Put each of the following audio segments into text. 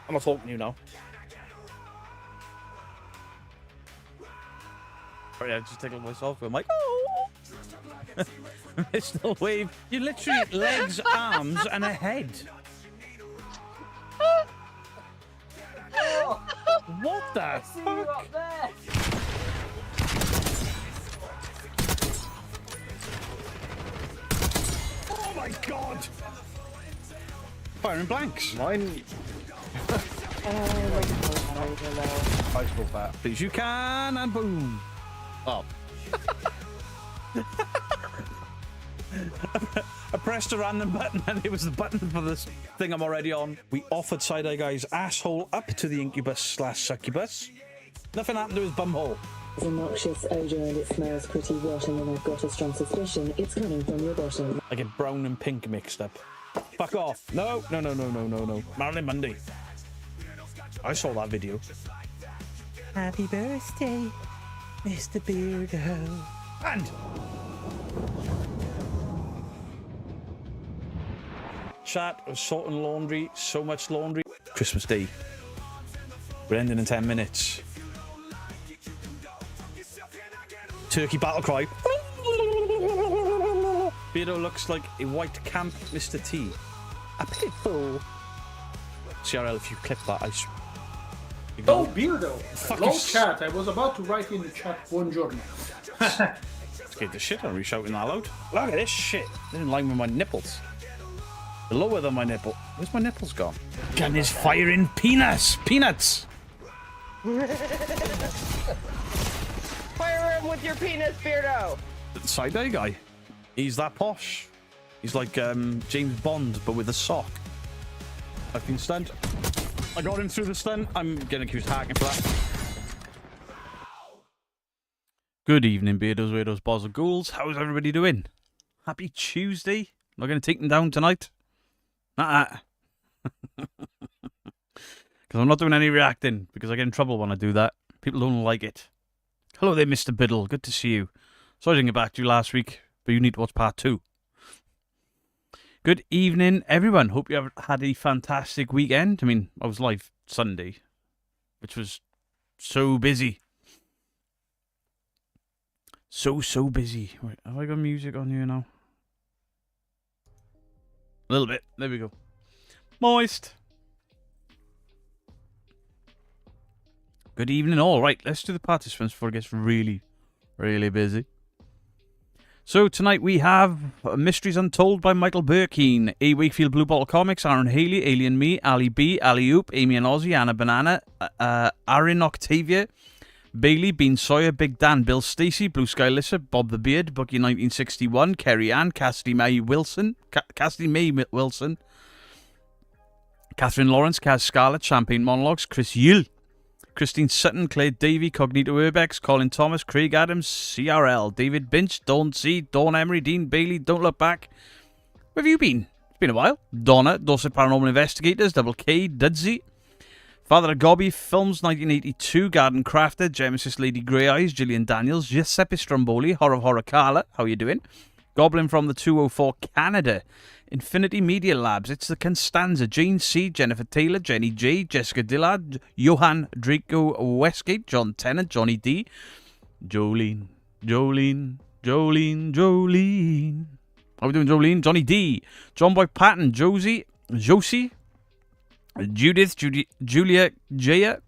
I'm not talking to you now. Sorry, I just tickled myself. I'm like, oh! Mr. Wave. You literally legs, arms, and a head. What the fuck? Oh my god! Firing blanks. Mine. I spoke that. Please, you can, and boom. Oh. I pressed a random button and it was the button for this thing I'm already on. We offered Side-Eye Guy's asshole up to the incubus/succubus. Nothing happened to his bumhole. It's a noxious odour and it smells pretty rotten, and I've got a strong suspicion it's coming from your bottom. I get brown and pink mixed up. Fuck off. No. Marilyn Monday. I saw that video. Happy birthday, Mr. Beardo. And... chat of sorting laundry, so much laundry. Christmas Day. We're ending in 10 minutes. Turkey battle cry. Beardo looks like a white camp Mr. T. A pitbull. CRL, if you clip that, I swear. Oh, Beardo! Hello, you... chat. I was about to write in the chat, buongiorno. Scared the shit out of me shouting that loud. Look at this shit. They're in line with my nipples. They're lower than my nipple. Where's my nipples gone? Gun is firing peanuts! Peanuts! Fire him with your penis, Beardo! The Side-Eye Guy. He's that posh. He's like James Bond, but with a sock. I've been stunned. I got him through the stun. I'm getting accused of hacking for that. Good evening, Beardos, Weirdos, Boz and Ghouls. How's everybody doing? Happy Tuesday. Not going to take them down tonight. Because I'm not doing any reacting, because I get in trouble when I do that. People don't like it. Hello there, Mr. Biddle. Good to see you. Sorry I didn't get back to you last week, but you need to watch part 2. Good evening, everyone. Hope you have had a fantastic weekend. I mean, I was live Sunday, which was so busy. So busy. Wait, have I got music on here now? A little bit. There we go. Moist. Good evening, all. Right, let's do the participants before it gets really, really busy. So tonight we have Mysteries Untold by Michael Burkeen, A. Wakefield Blue Bottle Comics, Aaron Haley, Alien Me, Ali B, Ali Oop, Amy and Ozzy, Anna Banana, Aaron Octavia, Bailey, Bean Sawyer, Big Dan, Bill Stacey, Blue Sky Lizard, Bob the Beard, Bookie 1961, Kerry Ann, Cassidy May Wilson, Catherine Lawrence, Kaz Scarlett, Champagne Monologues, Chris Yule, Christine Sutton, Claire Davey, Cognito Urbex, Colin Thomas, Craig Adams, CRL, David Binch, Dawn C, Dawn Emery, Dean Bailey, Don't Look Back. Where have you been? It's been a while. Donna, Dorset Paranormal Investigators, Double K, Dudsy, Father of Gobby, Films 1982, Garden Crafter, Genesis Lady Grey Eyes, Gillian Daniels, Giuseppe Stromboli, Horror of Horror Carla, how you doing? Goblin from the 204 Canada, Infinity Media Labs, It's the Constanza, Jane C, Jennifer Taylor, Jenny J, Jessica Dillard, Johan Draco Westgate, John Tennant, Johnny D, Jolene. How we doing, Jolene? Johnny D, John Boy Patton, Josie, Judith, Julia Jaya,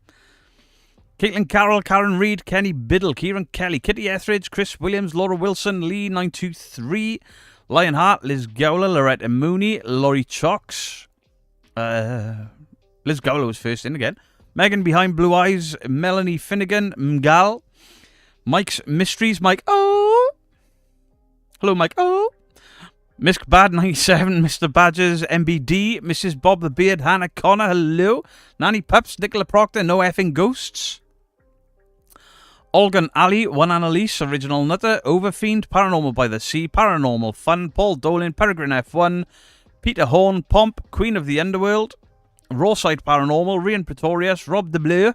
Caitlin Carroll, Karen Reed, Kenny Biddle, Kieran Kelly, Kitty Etheridge, Chris Williams, Laura Wilson, Lee 923, Lionheart, Liz Gowler, Loretta Mooney, Laurie Chox, Liz Gowler was first in again, Megan Behind Blue Eyes, Melanie Finnegan, Mgal, Mike's Mysteries, Mike O. Hello, Mike O. Misk Bad 97, Mr. Badgers, MBD, Mrs. Bob the Beard, Hannah Connor, hello, Nanny Pups, Nicola Proctor, No Effing Ghosts, Olgan Ali, One Annalise, Original Nutter, Overfiend, Paranormal by the Sea, Paranormal Fun, Paul Dolin, Peregrine F1, Peter Horn, Pomp, Queen of the Underworld, Rawside Paranormal, Rian Pretorius, Rob de Bleu,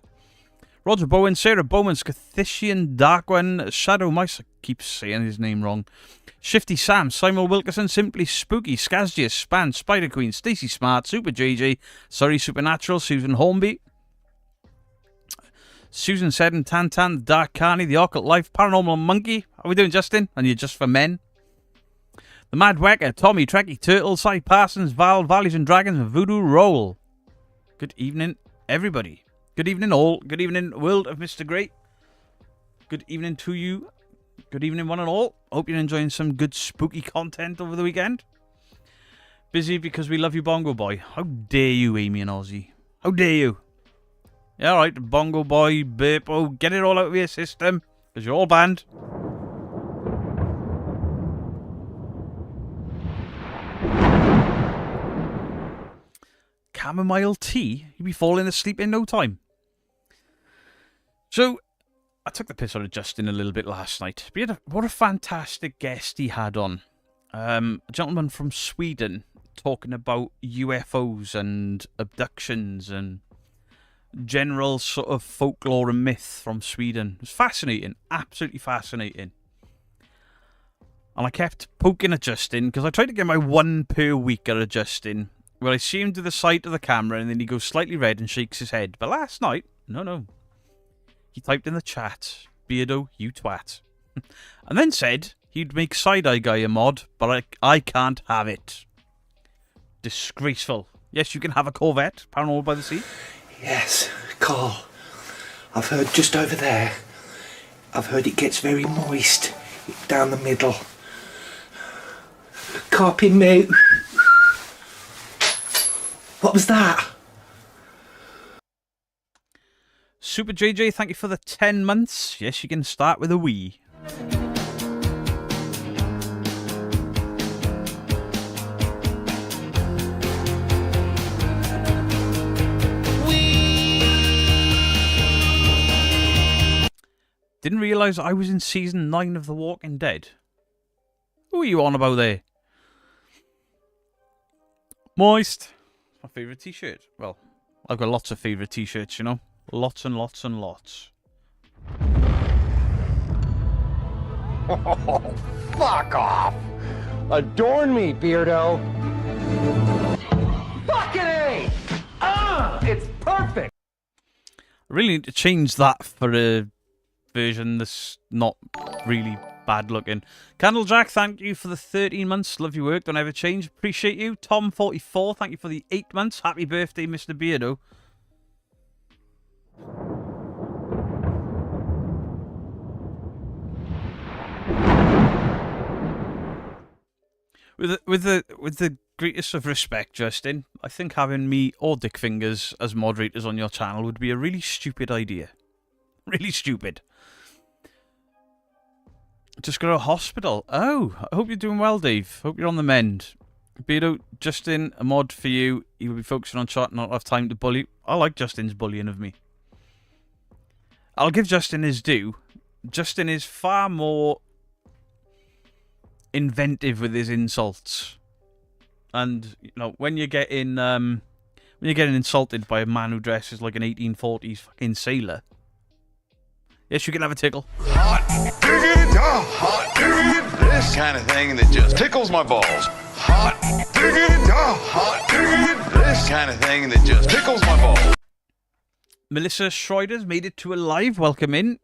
Roger Bowen, Sarah Bowman, Scathician, Darkwen, Shadow Mice, I keep saying his name wrong. Shifty Sam, Simon Wilkerson, Simply Spooky, Skazgius, Span, Spider Queen, Stacey Smart, Super JJ, Sorry Supernatural, Susan Hornby, Susan Seddon, Tantan, The Dark Carney, The Occult Life, Paranormal Monkey. How are we doing, Justin? And you're just for men. The Mad Wecker, Tommy, Trekkie, Turtle, Cy Parsons, Val, Valleys and Dragons, and Voodoo Roll. Good evening, everybody. Good evening, all. Good evening, world of Mr. Great. Good evening to you. Good evening, one and all. Hope you're enjoying some good spooky content over the weekend. Busy because we love you, Bongo Boy. How dare you, Amy and Ozzy? How dare you? Yeah, alright, Bongo Boy, Burpo, get it all out of your system, because you're all banned. Chamomile tea? You'll be falling asleep in no time. So, I took the piss out of Justin a little bit last night. What a fantastic guest he had on. A gentleman from Sweden talking about UFOs and abductions and general sort of folklore and myth from Sweden. It was fascinating. Absolutely fascinating. And I kept poking at Justin because I tried to get my one per week out of Justin, where I see him to the side of the camera and then he goes slightly red and shakes his head. But last night, no. He typed in the chat, "Beardo, you twat." And then said he'd make Side-Eye Guy a mod, but I can't have it. Disgraceful. Yes, you can have a Corvette, Paranormal by the Sea. Yes, Carl. I've heard just over there. I've heard it gets very moist down the middle. Copy me. What was that? Super JJ, thank you for the 10 months. Yes, you can start with a wee. Didn't realise I was in season 9 of The Walking Dead. Who are you on about there? Moist. My favourite t-shirt. Well, I've got lots of favourite t-shirts, you know. Lots and lots and lots. Oh, fuck off! Adorn me, Beardo! Fucking A! It's perfect! I really need to change that for a version that's not really bad looking. Candlejack, thank you for the 13 months. Love your work. Don't ever change. Appreciate you. Tom44, thank you for the 8 months. Happy birthday, Mr. Beardo. With the greatest of respect, Justin, I think having me or Dick Fingers as moderators on your channel would be a really stupid idea. Really stupid. Just got to a hospital. Oh, I hope you're doing well, Dave. Hope you're on the mend. Beardo, Justin, a mod for you. He will be focusing on chat, not have time to bully. I like Justin's bullying of me. I'll give Justin his due. Justin is far more inventive with his insults. And, you know, when you're getting insulted by a man who dresses like an 1840s fucking sailor, yes, you can have a tickle. Hot diggity, hot diggity, this kind of thing that just tickles my balls. Hot diggity, hot diggity, this kind of thing that just tickles my balls. Melissa Schreider's made it to a live. Welcome in.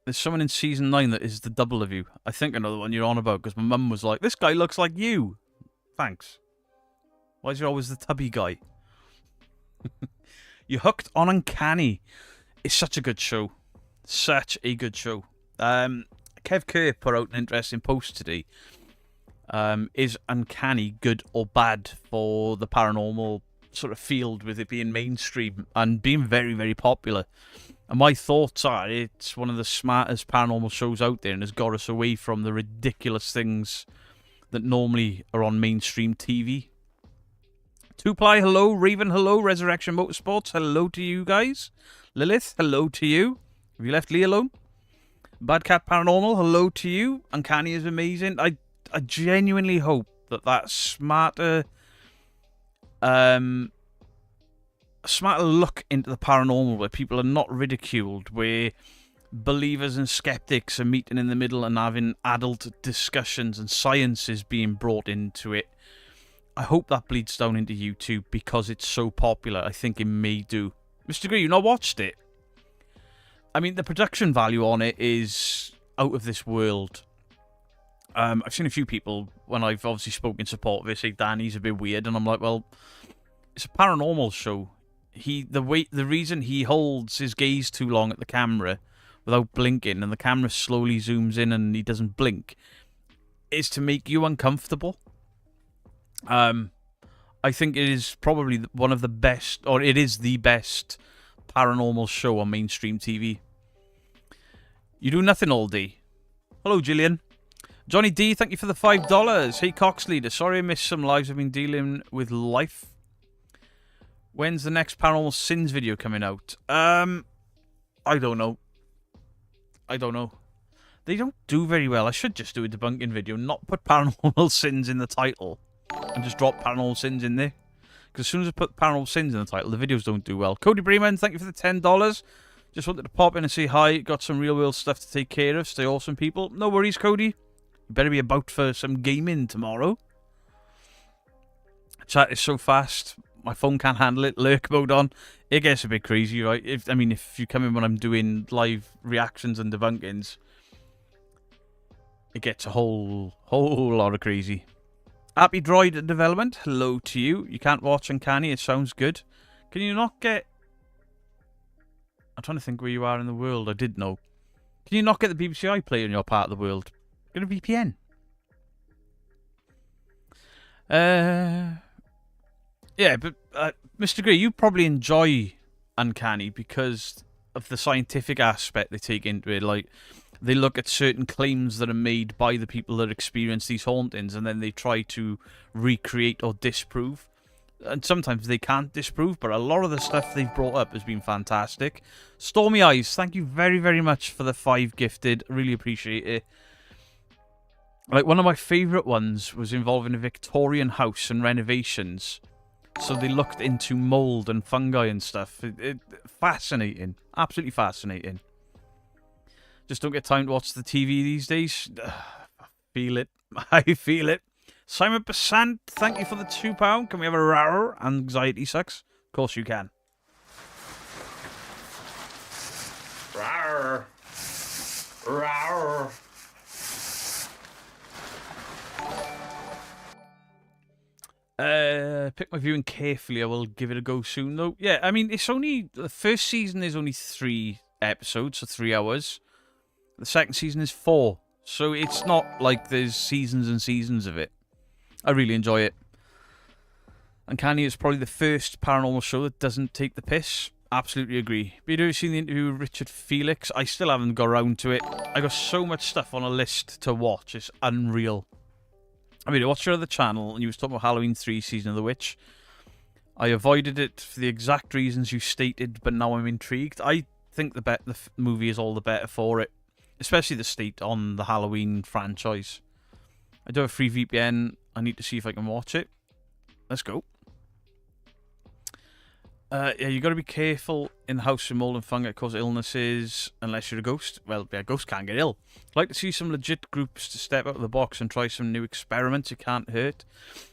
There's someone in season 9 that is the double of you. I think I know the one you're on about, because my mum was like, this guy looks like you. Thanks. Why is he always the tubby guy? You're hooked on Uncanny. It's such a good show. Such a good show. Kev Kerr put out an interesting post today. Is Uncanny good or bad for the paranormal sort of field, with it being mainstream and being very, very popular? And my thoughts are, it's one of the smartest paranormal shows out there and has got us away from the ridiculous things that normally are on mainstream TV. Two-Ply, hello. Raven, hello. Resurrection Motorsports, hello to you guys. Lilith, hello to you. Have you left Lee alone? Bad Cat Paranormal, hello to you. Uncanny is amazing. I genuinely hope that smarter smarter look into the paranormal where people are not ridiculed, where believers and skeptics are meeting in the middle and having adult discussions and science is being brought into it. I hope that bleeds down into YouTube because it's so popular. I think it may do. Mr. Grey, you not watched it? I mean, the production value on it is out of this world. I've seen a few people, when I've obviously spoken in support of it, say Danny's a bit weird, and I'm like, well, it's a paranormal show. The reason he holds his gaze too long at the camera without blinking, and the camera slowly zooms in and he doesn't blink, is to make you uncomfortable. I think it is probably one of the best, or it is the best paranormal show on mainstream TV. You do nothing all day. Hello, Gillian. Johnny D, thank you for the $5. Hey, Cox Leader. Sorry I missed some lives. I've been dealing with life. When's the next Paranormal Sins video coming out? I don't know. They don't do very well. I should just do a debunking video, not put Paranormal Sins in the title, and just drop Paranormal Sins in there. Because as soon as I put Paranormal Sins in the title, the videos don't do well. Cody Breeman, thank you for the $10. Just wanted to pop in and say hi. Got some real world stuff to take care of. Stay awesome, people. No worries, Cody. You better be about for some gaming tomorrow. Chat is so fast. My phone can't handle it. Lurk mode on. It gets a bit crazy, right? If you come in when I'm doing live reactions and debunkings, it gets a whole lot of crazy. Happy Droid Development. Hello to you. You can't watch Uncanny. It sounds good. Can you not get... I'm trying to think where you are in the world. I did know. Can you not get the BBC iPlayer in your part of the world? Get a VPN. Yeah, but Mr. Grey, you probably enjoy Uncanny because of the scientific aspect they take into it. Like, they look at certain claims that are made by the people that experience these hauntings, and then they try to recreate or disprove. And sometimes they can't disprove, but a lot of the stuff they've brought up has been fantastic. Stormy Eyes, thank you very, very much for the 5 gifted. Really appreciate it. Like, one of my favourite ones was involving a Victorian house and renovations. So they looked into mould and fungi and stuff. Fascinating. Absolutely fascinating. Just don't get time to watch the TV these days. I feel it. I feel it. Simon Passant, thank you for the £2. Can we have a row? Anxiety sucks. Of course you can. Rawr. Rawr. Pick my viewing carefully. I will give it a go soon, though. Yeah, I mean, it's only... The first season is only 3 episodes, so 3 hours. The second season is 4. So it's not like there's seasons and seasons of it. I really enjoy it. Uncanny is probably the first paranormal show that doesn't take the piss. Absolutely agree. Have you ever seen the interview with Richard Felix? I still haven't got around to it. I got so much stuff on a list to watch. It's unreal. I mean, I watched your other channel, and you was talking about Halloween 3 Season of the Witch. I avoided it for the exact reasons you stated, but now I'm intrigued. I think the movie is all the better for it. Especially the state on the Halloween franchise. I do have a free VPN. I need to see if I can watch it. Let's go. Yeah, you got to be careful in the house with mold and fungi that cause illnesses unless you're a ghost. Well, yeah, ghosts can't get ill. I'd like to see some legit groups to step out of the box and try some new experiments. It can't hurt.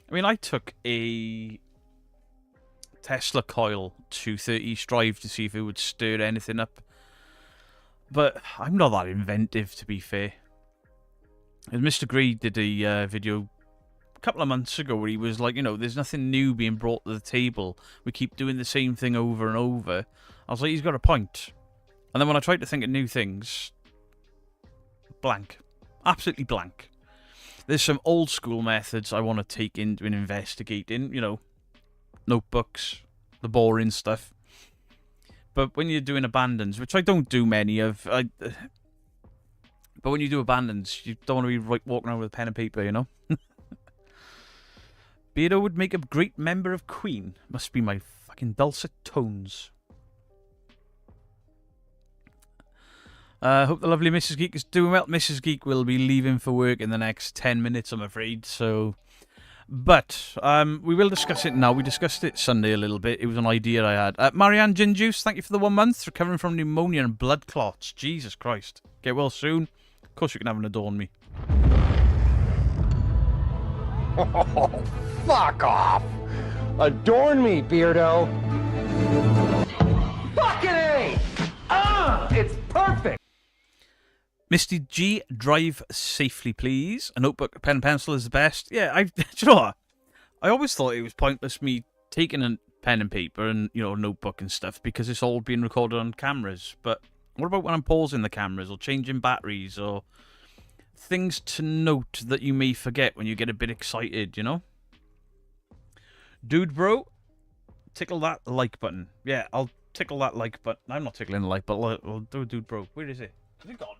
I mean, I took a Tesla coil to 30 East Drive to see if it would stir anything up. But I'm not that inventive, to be fair. And Mr. Grey did a video a couple of months ago where he was like, you know, there's nothing new being brought to the table. We keep doing the same thing over and over. I was like, he's got a point. And then when I tried to think of new things, blank. Absolutely blank. There's some old school methods I want to take into an investigating, you know, notebooks, the boring stuff. But when you're doing abandons, which I don't do many of, but when you do abandons, you don't want to be walking around with a pen and paper, you know? Beardo would make a great member of Queen. Must be my fucking dulcet tones. Hope the lovely Mrs. Geek is doing well. Mrs. Geek will be leaving for work in the next 10 minutes, I'm afraid. So But we will discuss it now. We discussed it Sunday a little bit. It was an idea I had. Marianne Ginjuice, thank you for the 1 month. Recovering from pneumonia and blood clots. Jesus Christ. Get well soon. Of course you can have an adorn me. Oh, fuck off! Adorn me, Beardo! Fucking A! It's perfect! Misty G, drive safely, please. A notebook, a pen and pencil is the best. Yeah, do you know what? I always thought it was pointless me taking a pen and paper and, you know, a notebook and stuff because it's all being recorded on cameras. But what about when I'm pausing the cameras or changing batteries or things to note that you may forget when you get a bit excited, you know? Dude, bro, tickle that like button. Yeah, I'll tickle that like button. I'm not tickling the like button. I'll do dude, bro. Where is it? Has it gone?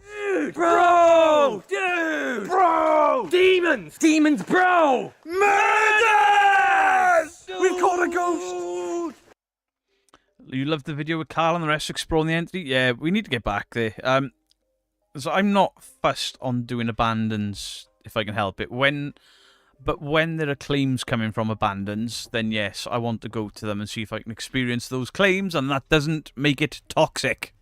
Dude, bro! Dude! Bro! Demons! Demons, bro! Murders! We've caught a ghost! You loved the video with Carl and the rest exploring the entity? Yeah, we need to get back there. So I'm not fussed on doing abandons if I can help it. But when there are claims coming from abandons, then yes, I want to go to them and see if I can experience those claims, and that doesn't make it toxic.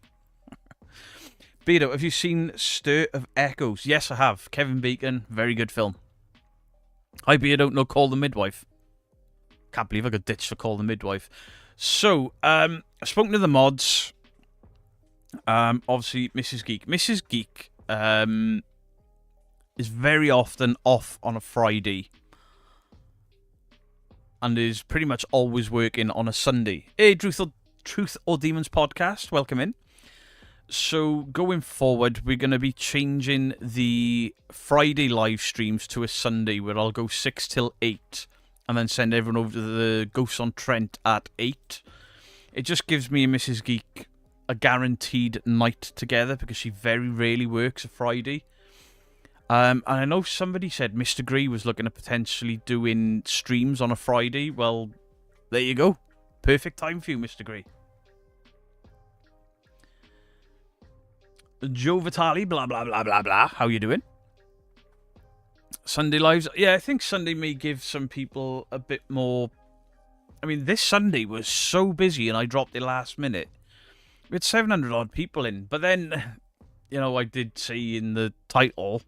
Beardo, have you seen Stir of Echoes? Yes, I have. Kevin Bacon, very good film. Hi, Beardo, no Call the Midwife. Can't believe I got ditched for Call the Midwife. So, I've spoken to the mods. Obviously, Mrs. Geek. Mrs. Geek is very often off on a Friday. And is pretty much always working on a Sunday. Hey, Truth or Demons podcast, welcome in. So, going forward, we're going to be changing the Friday live streams to a Sunday where I'll go 6 till 8 and then send everyone over to the Ghosts on Trent at 8. It just gives me and Mrs. Geek a guaranteed night together because she very rarely works a Friday. And I know somebody said Mr. Gree was looking at potentially doing streams on a Friday. Well, there you go. Perfect time for you, Mr. Gree. Joe Vitale, blah, blah, blah, blah, blah. How you doing? Sunday lives. Yeah, I think Sunday may give some people a bit more... I mean, this Sunday was so busy and I dropped it last minute. We had 700 odd people in. But then, you know, I did see in the title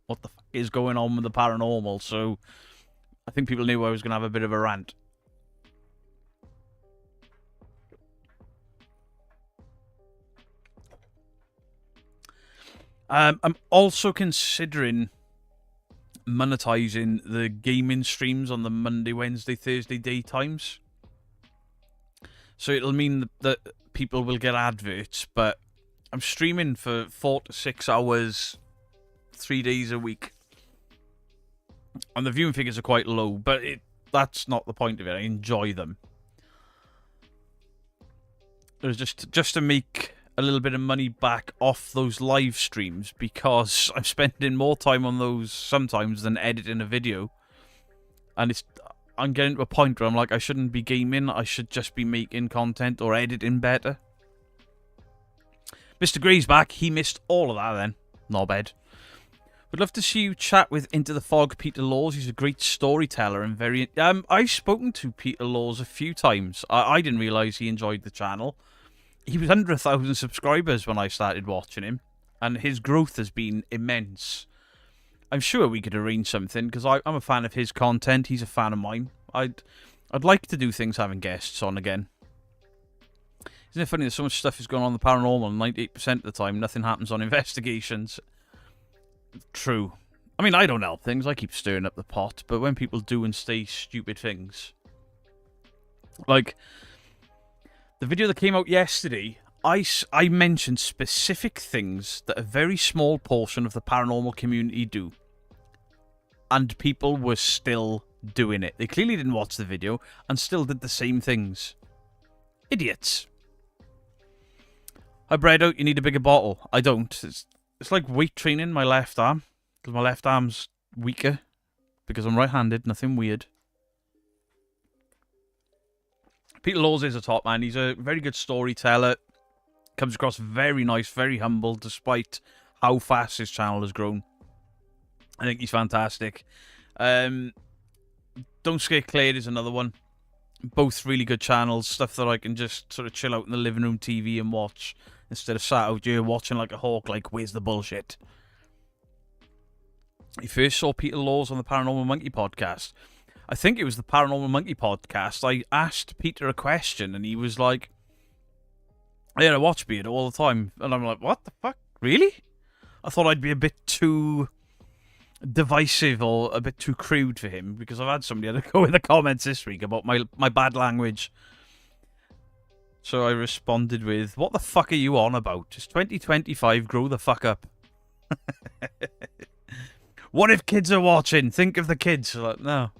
what the fuck is going on with the paranormal. So I think people knew I was going to have a bit of a rant. I'm also considering monetizing the gaming streams on the Monday, Wednesday, Thursday daytimes. So it'll mean that people will get adverts, but I'm streaming for 4 to 6 hours, 3 days a week. And the viewing figures are quite low, but that's not the point of it. I enjoy them. There's just to make a little bit of money back off those live streams because I'm spending more time on those sometimes than editing a video. And I'm getting to a point where I'm like, I shouldn't be gaming, I should just be making content or editing better. Mr. Gray's back, he missed all of that then. Not bad. Would love to see you chat with Into the Fog Peter Laws. He's a great storyteller and very... I've spoken to Peter Laws a few times. I didn't realise he enjoyed the channel. He was under 1,000 subscribers when I started watching him, and his growth has been immense. I'm sure we could arrange something, because I'm a fan of his content, he's a fan of mine. I'd like to do things having guests on again. Isn't it funny that so much stuff is going on in the paranormal, and 98% of the time nothing happens on investigations? True. I mean, I don't help things, I keep stirring up the pot, but when people do and say stupid things... Like... The video that came out yesterday, I mentioned specific things that a very small portion of the paranormal community do. And people were still doing it. They clearly didn't watch the video and still did the same things. Idiots. I bred out, you need a bigger bottle. I don't. It's like weight training my left arm. Because my left arm's weaker. Because I'm right-handed, nothing weird. Peter Laws is a top man. He's a very good storyteller. Comes across very nice, very humble, despite how fast his channel has grown. I think he's fantastic. Don't Scare Claire is another one. Both really good channels, stuff that I can just sort of chill out in the living room TV and watch instead of sat out here watching like a hawk, like, where's the bullshit? You first saw Peter Laws on the Paranormal Monkey podcast. I think it was the Paranormal Monkey podcast. I asked Peter a question and he was like, yeah, I watch Beard all the time. And I'm like, what the fuck? Really? I thought I'd be a bit too divisive or a bit too crude for him because I've had somebody had to go in the comments this week about my bad language. So I responded with, what the fuck are you on about? It's 2025, grow the fuck up. What if kids are watching? Think of the kids. Like, no.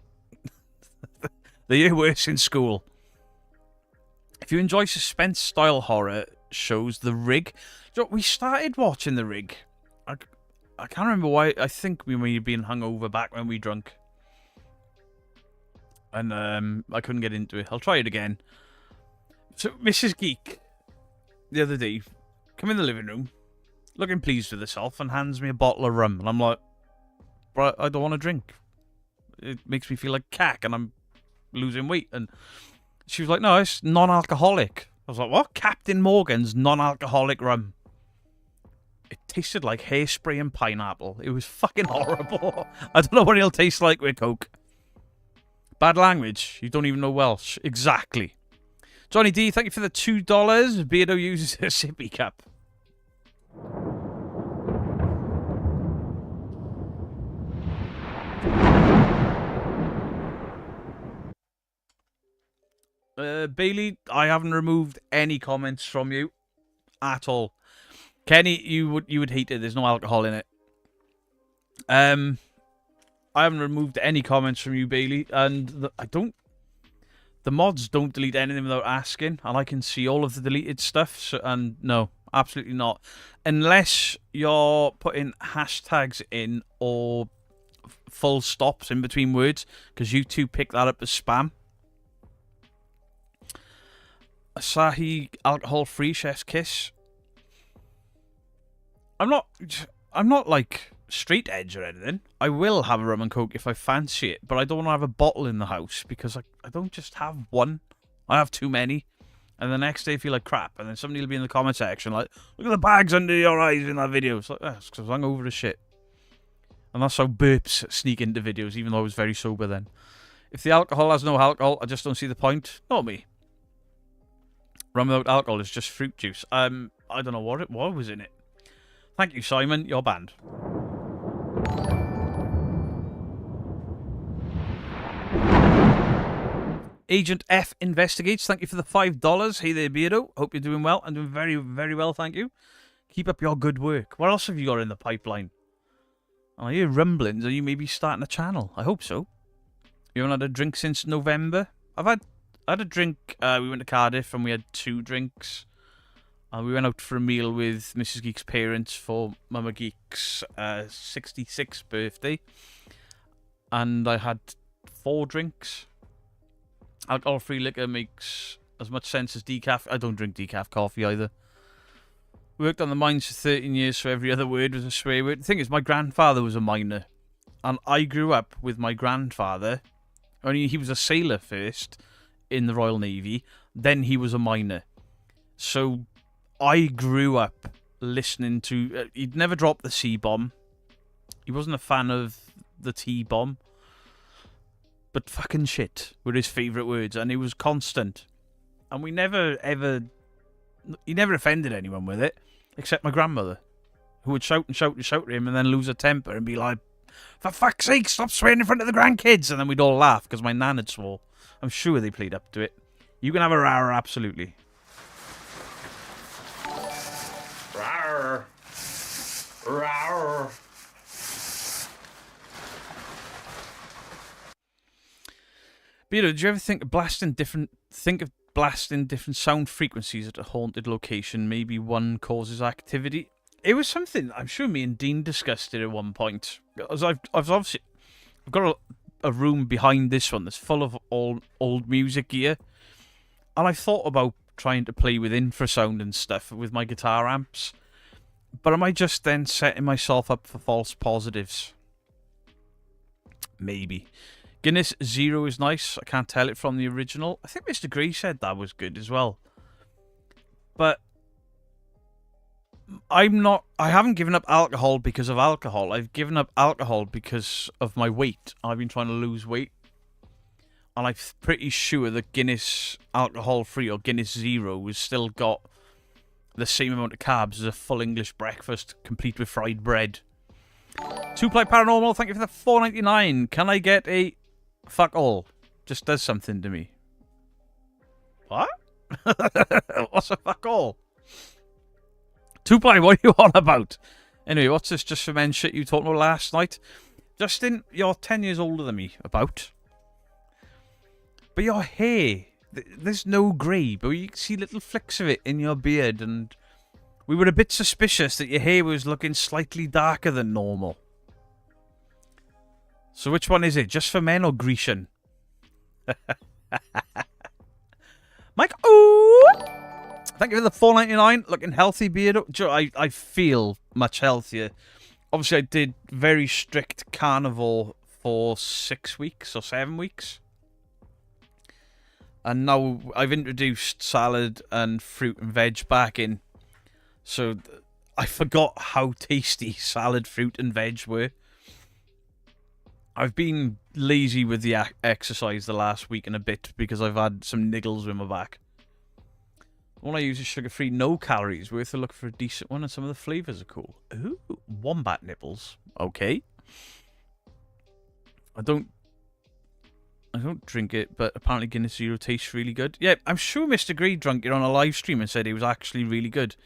They're worse in school. If you enjoy suspense-style horror shows, The Rig... We started watching The Rig. I can't remember why. I think we may have been hungover back when we drunk. And I couldn't get into it. I'll try it again. So, Mrs. Geek, the other day, come in the living room, looking pleased with herself, and hands me a bottle of rum. And I'm like, bro, I don't want to drink. It makes me feel like cack, and I'm losing weight. And she was like, no, it's non-alcoholic. I was like, what? Captain Morgan's non-alcoholic rum. It tasted like hairspray and pineapple. It was fucking horrible. I don't know what it'll taste like with Coke. Bad language. You don't even know Welsh. Exactly. Johnny D, thank you for the $2. Beardo uses a sippy cup. Bailey, I haven't removed any comments from you at all. Kenny, you would hate it. There's no alcohol in it. I haven't removed any comments from you, Bailey, and the mods don't delete anything without asking, and I can see all of the deleted stuff. So, and no, absolutely not, unless you're putting hashtags in or full stops in between words, because YouTube pick that up as spam. Asahi alcohol-free chef's kiss. I'm not like straight edge or anything. I will have a rum and coke if I fancy it, but I don't want to have a bottle in the house because I don't just have one. I have too many. And the next day I feel like crap, and then somebody will be in the comment section like, look at the bags under your eyes in that video. It's like, that's because I'm over as shit. And that's how burps sneak into videos, even though I was very sober then. If the alcohol has no alcohol, I just don't see the point. Not me. Rum without alcohol is just fruit juice. I don't know what was in it. Thank you, Simon. You're banned. Agent F Investigates. Thank you for the $5. Hey there, Beardo. Hope you're doing well. I'm doing very, very well, thank you. Keep up your good work. What else have you got in the pipeline? I hear rumblings. Are you maybe starting a channel? I hope so. You haven't had a drink since November? I had a drink. We went to Cardiff and we had 2 drinks. We went out for a meal with Mrs. Geek's parents for Mama Geek's 66th birthday. And I had 4 drinks. Alcohol-free liquor makes as much sense as decaf. I don't drink decaf coffee either. Worked on the mines for 13 years, so every other word was a swear word. The thing is, my grandfather was a miner. And I grew up with my grandfather. Only he was a sailor first in the Royal Navy. Then he was a miner. So I grew up listening to... he'd never dropped the C-bomb. He wasn't a fan of the T-bomb. But fucking shit were his favourite words. And it was constant. And we never, ever... He never offended anyone with it. Except my grandmother. Who would shout and shout and shout at him and then lose her temper and be like, for fuck's sake, stop swearing in front of the grandkids. And then we'd all laugh because my nan had swore. I'm sure they played up to it. You can have a rar, absolutely. Rawr. Rawr. Beto, did you ever think of blasting different sound frequencies at a haunted location? Maybe one causes activity. It was something I'm sure me and Dean discussed it at one point. As I've got a room behind this one that's full of old music gear, and I thought about trying to play with infrasound and stuff with my guitar amps. But am I just then setting myself up for false positives? maybe. Guinness Zero is nice. I can't tell it from the original. I think Mr. Grey said that was good as well. But I haven't given up alcohol because of alcohol. I've given up alcohol because of my weight. I've been trying to lose weight. And I'm pretty sure that Guinness alcohol-free or Guinness Zero has still got the same amount of carbs as a full English breakfast, complete with fried bread. Two-Ply Paranormal, thank you for the $4.99. Can I get a fuck all? Just does something to me. What? What's a fuck all? Two-Ply, what are you on about? Anyway, what's this just for men shit you talked about last night? Justin, you're 10 years older than me, about. But your hair, there's no grey, but you can see little flicks of it in your beard, and we were a bit suspicious that your hair was looking slightly darker than normal. So which one is it? Just for men or Grecian? Mike, ooh! Thank you for the $4.99. Looking healthy, beard. I feel much healthier. Obviously, I did very strict carnivore for 6 weeks or 7 weeks. And now I've introduced salad and fruit and veg back in. So I forgot how tasty salad, fruit and veg were. I've been lazy with the exercise the last week and a bit because I've had some niggles with my back. The one I use is sugar-free, no calories. Worth a look for a decent one, and some of the flavours are cool. Ooh, wombat nipples. Okay. I don't drink it, but apparently Guinness Zero tastes really good. Yeah, I'm sure Mr. Grey drank it on a live stream and said it was actually really good.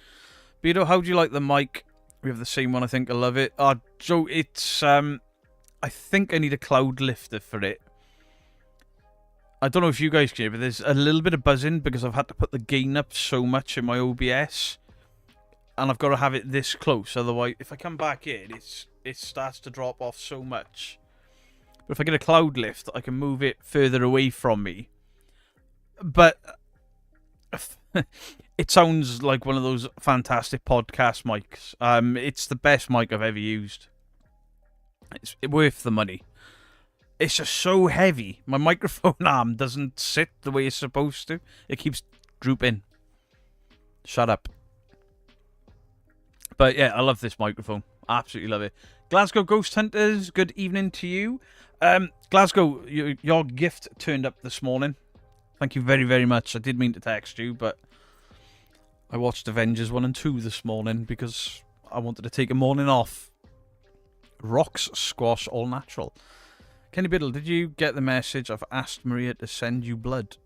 Beardo, how do you like the mic? We have the same one, I think. I love it. Joe, it's, I think I need a cloud lifter for it. I don't know if you guys can hear, but there's a little bit of buzzing because I've had to put the gain up so much in my OBS. And I've got to have it this close, otherwise, if I come back in, it starts to drop off so much. But if I get a cloud lift, I can move it further away from me. But it sounds like one of those fantastic podcast mics. It's the best mic I've ever used. It's worth the money. It's just so heavy. My microphone arm doesn't sit the way it's supposed to. It keeps drooping. Shut up. But yeah, I love this microphone. Absolutely love it. Glasgow Ghost Hunters, good evening to you. Glasgow, your gift turned up this morning. Thank you very, very much. I did mean to text you, but I watched Avengers 1 and 2 this morning because I wanted to take a morning off. Rocks Squash All Natural. Kenny Biddle, did you get the message? I've asked Maria to send you blood.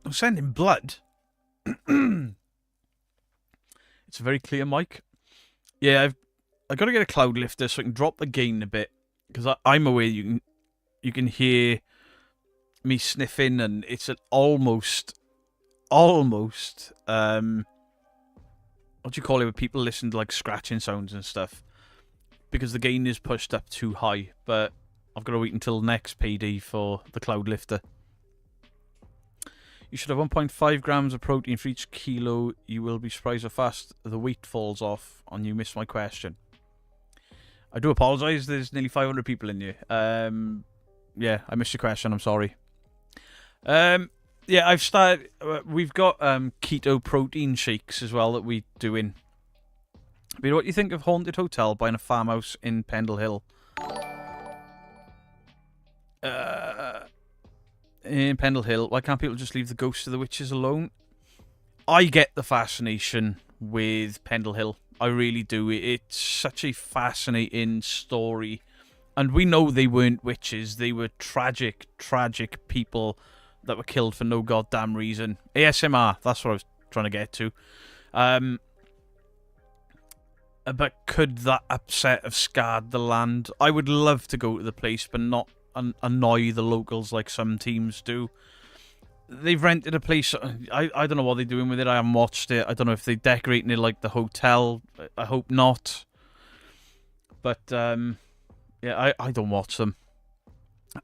I'm sending blood? It's a very clear mic. Yeah, I've got to get a cloud lifter so I can drop the gain a bit. Because I'm aware you can hear me sniffing, and it's an almost, what do you call it when people listen to like scratching sounds and stuff? Because the gain is pushed up too high, but I've got to wait until next payday for the cloud lifter. You should have 1.5 grams of protein for each kilo. You will be surprised how fast the weight falls off, and you missed my question. I do apologise, there's nearly 500 people in here. Yeah, I missed your question, I'm sorry. Yeah, I've started... we've got keto protein shakes as well that we're doing. But what do you think of Haunted Hotel buying a farmhouse in Pendle Hill? In Pendle Hill, why can't people just leave the ghosts of the witches alone? I get the fascination with Pendle Hill. I really do. It's such a fascinating story. And we know they weren't witches. They were tragic, tragic people that were killed for no goddamn reason. ASMR, that's what I was trying to get to. But could that upset have scarred the land? I would love to go to the place, but not annoy the locals like some teams do. They've rented a place. I don't know what they're doing with it. I haven't watched it. I don't know if they're decorating it like the hotel. I hope not. But, yeah, I don't watch them.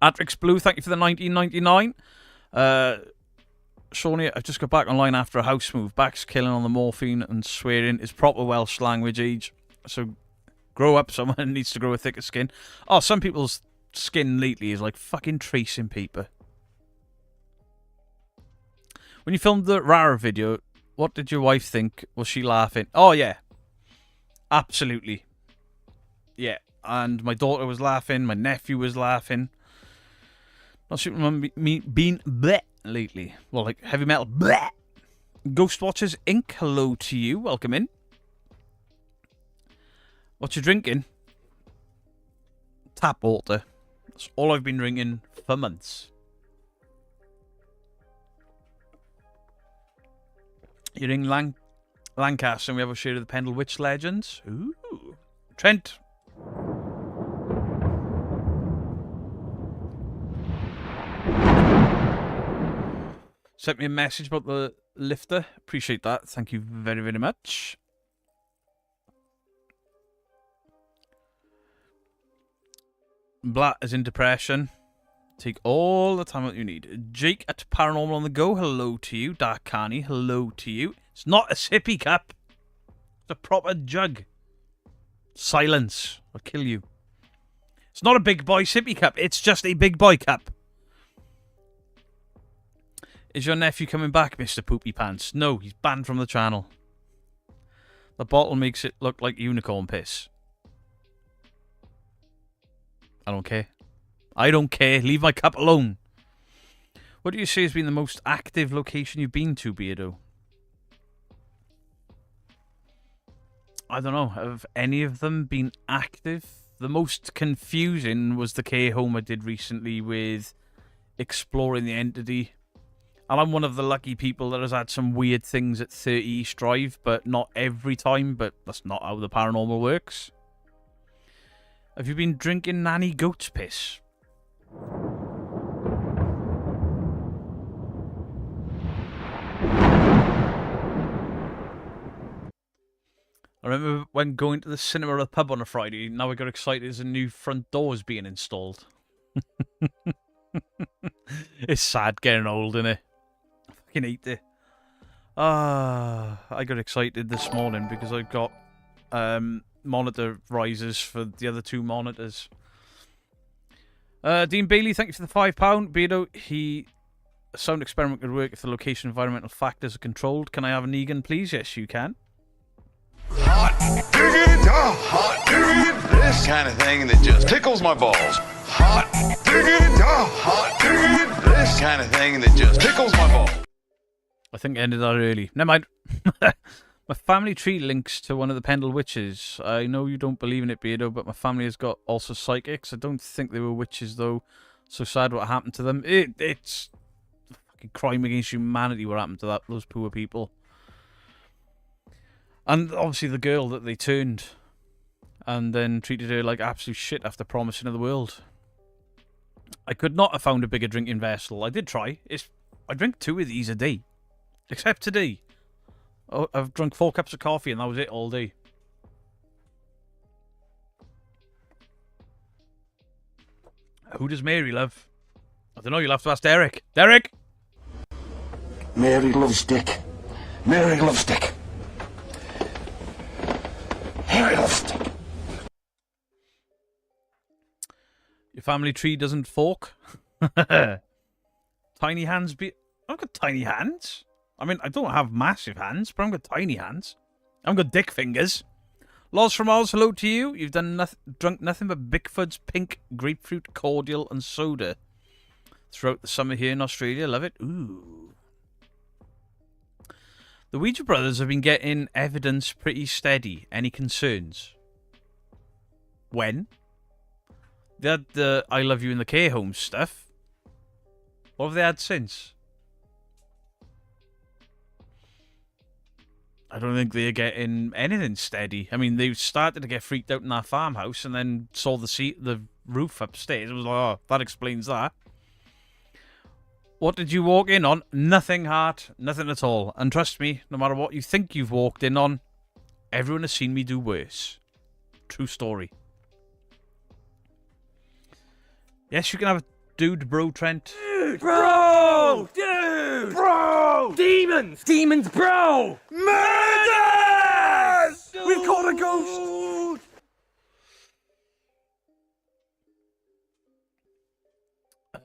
Atrix Blue, thank you for the $19.99. Shawnee, I've just got back online after a house move. Back's killing on the morphine and swearing is proper Welsh language age. So grow up, someone needs to grow a thicker skin. Oh, some people's skin lately is like fucking tracing paper. When you filmed the Rara video, what did your wife think? Was she laughing? Oh, yeah. Absolutely. Yeah. And my daughter was laughing. My nephew was laughing. Not sure remember me being bleh lately. Well, like heavy metal bleh. Ghost Watchers Inc. Hello to you. Welcome in. What you drinking? Tap water. That's all I've been drinking for months. You're in Lancaster and we have a share of the Pendle Witch legends. Ooh. Trent. Sent me a message about the lifter. Appreciate that. Thank you very, very much. Blatt is in depression. Take all the time that you need. Jake at Paranormal on the Go. Hello to you. Dark Carney. Hello to you. It's not a sippy cup. It's a proper jug. Silence. I'll kill you. It's not a big boy sippy cup. It's just a big boy cup. Is your nephew coming back, Mr. Poopy Pants? No, he's banned from the channel. The bottle makes it look like unicorn piss. I don't care. I don't care. Leave my cup alone. What do you say has been the most active location you've been to, Beardo? I don't know. Have any of them been active? The most confusing was the care home I did recently with exploring the entity. And I'm one of the lucky people that has had some weird things at 30 East Drive, but not every time, but that's not how the paranormal works. Have you been drinking nanny goat's piss? I remember when going to the cinema or the pub on a Friday, now I got excited as a new front door is being installed. It's sad getting old, isn't it? I fucking hate it. I got excited this morning because I've got monitor risers for the other two monitors. Dean Bailey, thank you for the £5. Beardo, a sound experiment could work if the location environmental factors are controlled. Can I have an Egan, please? Yes, you can. Hot diggity, hot diggity, this kind of thing that just tickles my balls. Hot diggity, hot diggity, this kind of thing that just tickles my balls. I think I ended that early. Never mind. My family tree links to one of the Pendle witches. I know you don't believe in it, Beardo, but my family has got also psychics. I don't think they were witches, though. So sad what happened to them. It's a fucking crime against humanity what happened to those poor people. And obviously the girl that they turned and then treated her like absolute shit after promising her the world. I could not have found a bigger drinking vessel. I did try. I drink 2 of these a day. Except today. Oh, I've drunk 4 cups of coffee and that was it all day. Who does Mary love? I don't know, you'll have to ask Derek. Derek! Mary loves Dick. Mary loves Dick. Mary loves Dick. Your family tree doesn't fork? Tiny hands I've got tiny hands. I mean, I don't have massive hands, but I've got tiny hands. I've got dick fingers. Loz from Oz, hello to you. You've drunk nothing but Bickford's pink grapefruit cordial and soda throughout the summer here in Australia. Love it. Ooh. The Ouija brothers have been getting evidence pretty steady. Any concerns? When? They had the I Love You in the Care Home stuff. What have they had since? I don't think they're getting anything steady. I mean, they started to get freaked out in that farmhouse and then saw the roof upstairs. It was like, oh, that explains that. What did you walk in on? Nothing, Heart. Nothing at all. And trust me, no matter what you think you've walked in on, everyone has seen me do worse. True story. Yes, you can have a dude, bro, Trent. Dude, bro! Dude! Bro! Demons! Demons, bro! Murders! We've caught a ghost!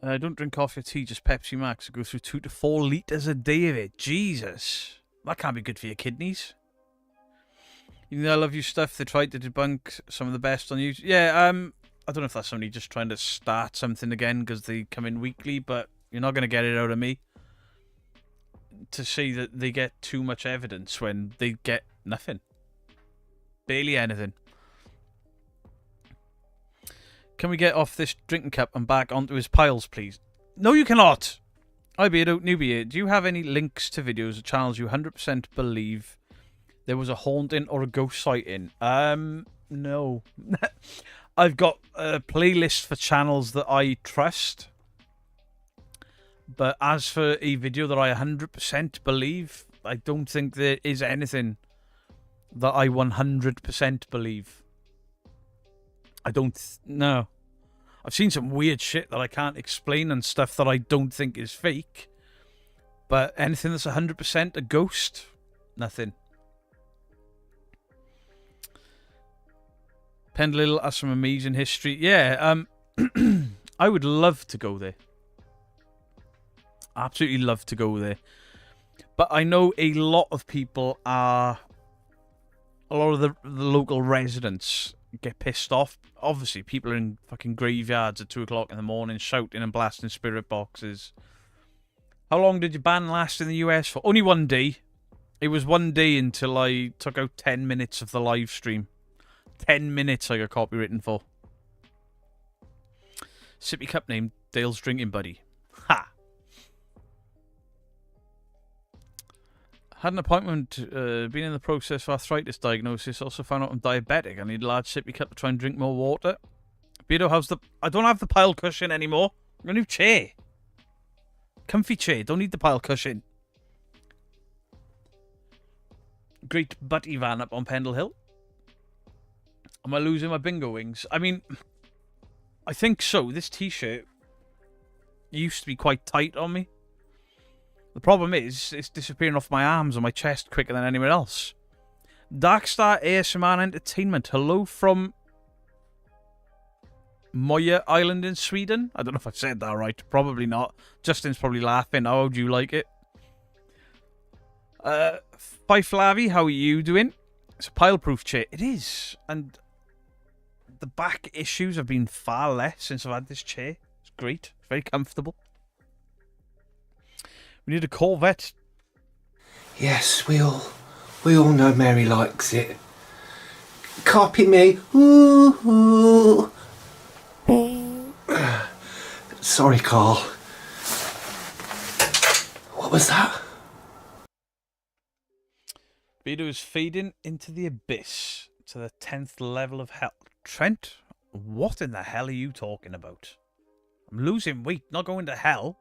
Don't drink coffee or tea, just Pepsi Max. I go through 2 to 4 litres a day of it. Jesus. That can't be good for your kidneys. Even though I love you stuff, they tried to debunk some of the best on YouTube. Yeah, I don't know if that's somebody just trying to start something again because they come in weekly, but you're not going to get it out of me to say that they get too much evidence when they get nothing. Barely anything. Can we get off this drinking cup and back onto his piles, please? No, you cannot. Hi, Beardo, newbie. Do you have any links to videos or channels you 100% believe there was a haunting or a ghost sighting? No. I've got a playlist for channels that I trust. But as for a video that I 100% believe, I don't think there is anything that I 100% believe. I don't know. I've seen some weird shit that I can't explain and stuff that I don't think is fake. But anything that's 100% a ghost, nothing. Pendle has some amazing history. Yeah, I would love to go there. Absolutely love to go there. But I know a lot of people are... A lot of the local residents get pissed off. Obviously, people are in fucking graveyards at 2 o'clock in the morning shouting and blasting spirit boxes. How long did your ban last in the US for? Only 1 day. It was 1 day until I took out 10 minutes of the live stream. 10 minutes I got copywritten for. Sippy cup name, Dale's drinking buddy. Ha! Had an appointment, been in the process for arthritis diagnosis. Also found out I'm diabetic. I need a large sippy cup to try and drink more water. Beardo, how's the... I don't have the pile cushion anymore. I've got a new chair. Comfy chair. Don't need the pile cushion. Great butty van up on Pendle Hill. Am I losing my bingo wings? I mean, I think so. This t-shirt used to be quite tight on me. The problem is, it's disappearing off my arms and my chest quicker than anywhere else. Darkstar ASMR Entertainment. Hello from Moya Island in Sweden. I don't know if I said that right. Probably not. Justin's probably laughing. How would you like it? Fiflavi, how are you doing? It's a pile-proof chair. It is. And the back issues have been far less since I've had this chair. It's great. It's very comfortable. We need a Corvette. Yes, we all know Mary likes it. Copy me. Ooh, ooh. Sorry, Carl. What was that? Beardo is fading into the abyss to the 10th level of hell. Trent, what in the hell are you talking about? I'm losing weight, not going to hell.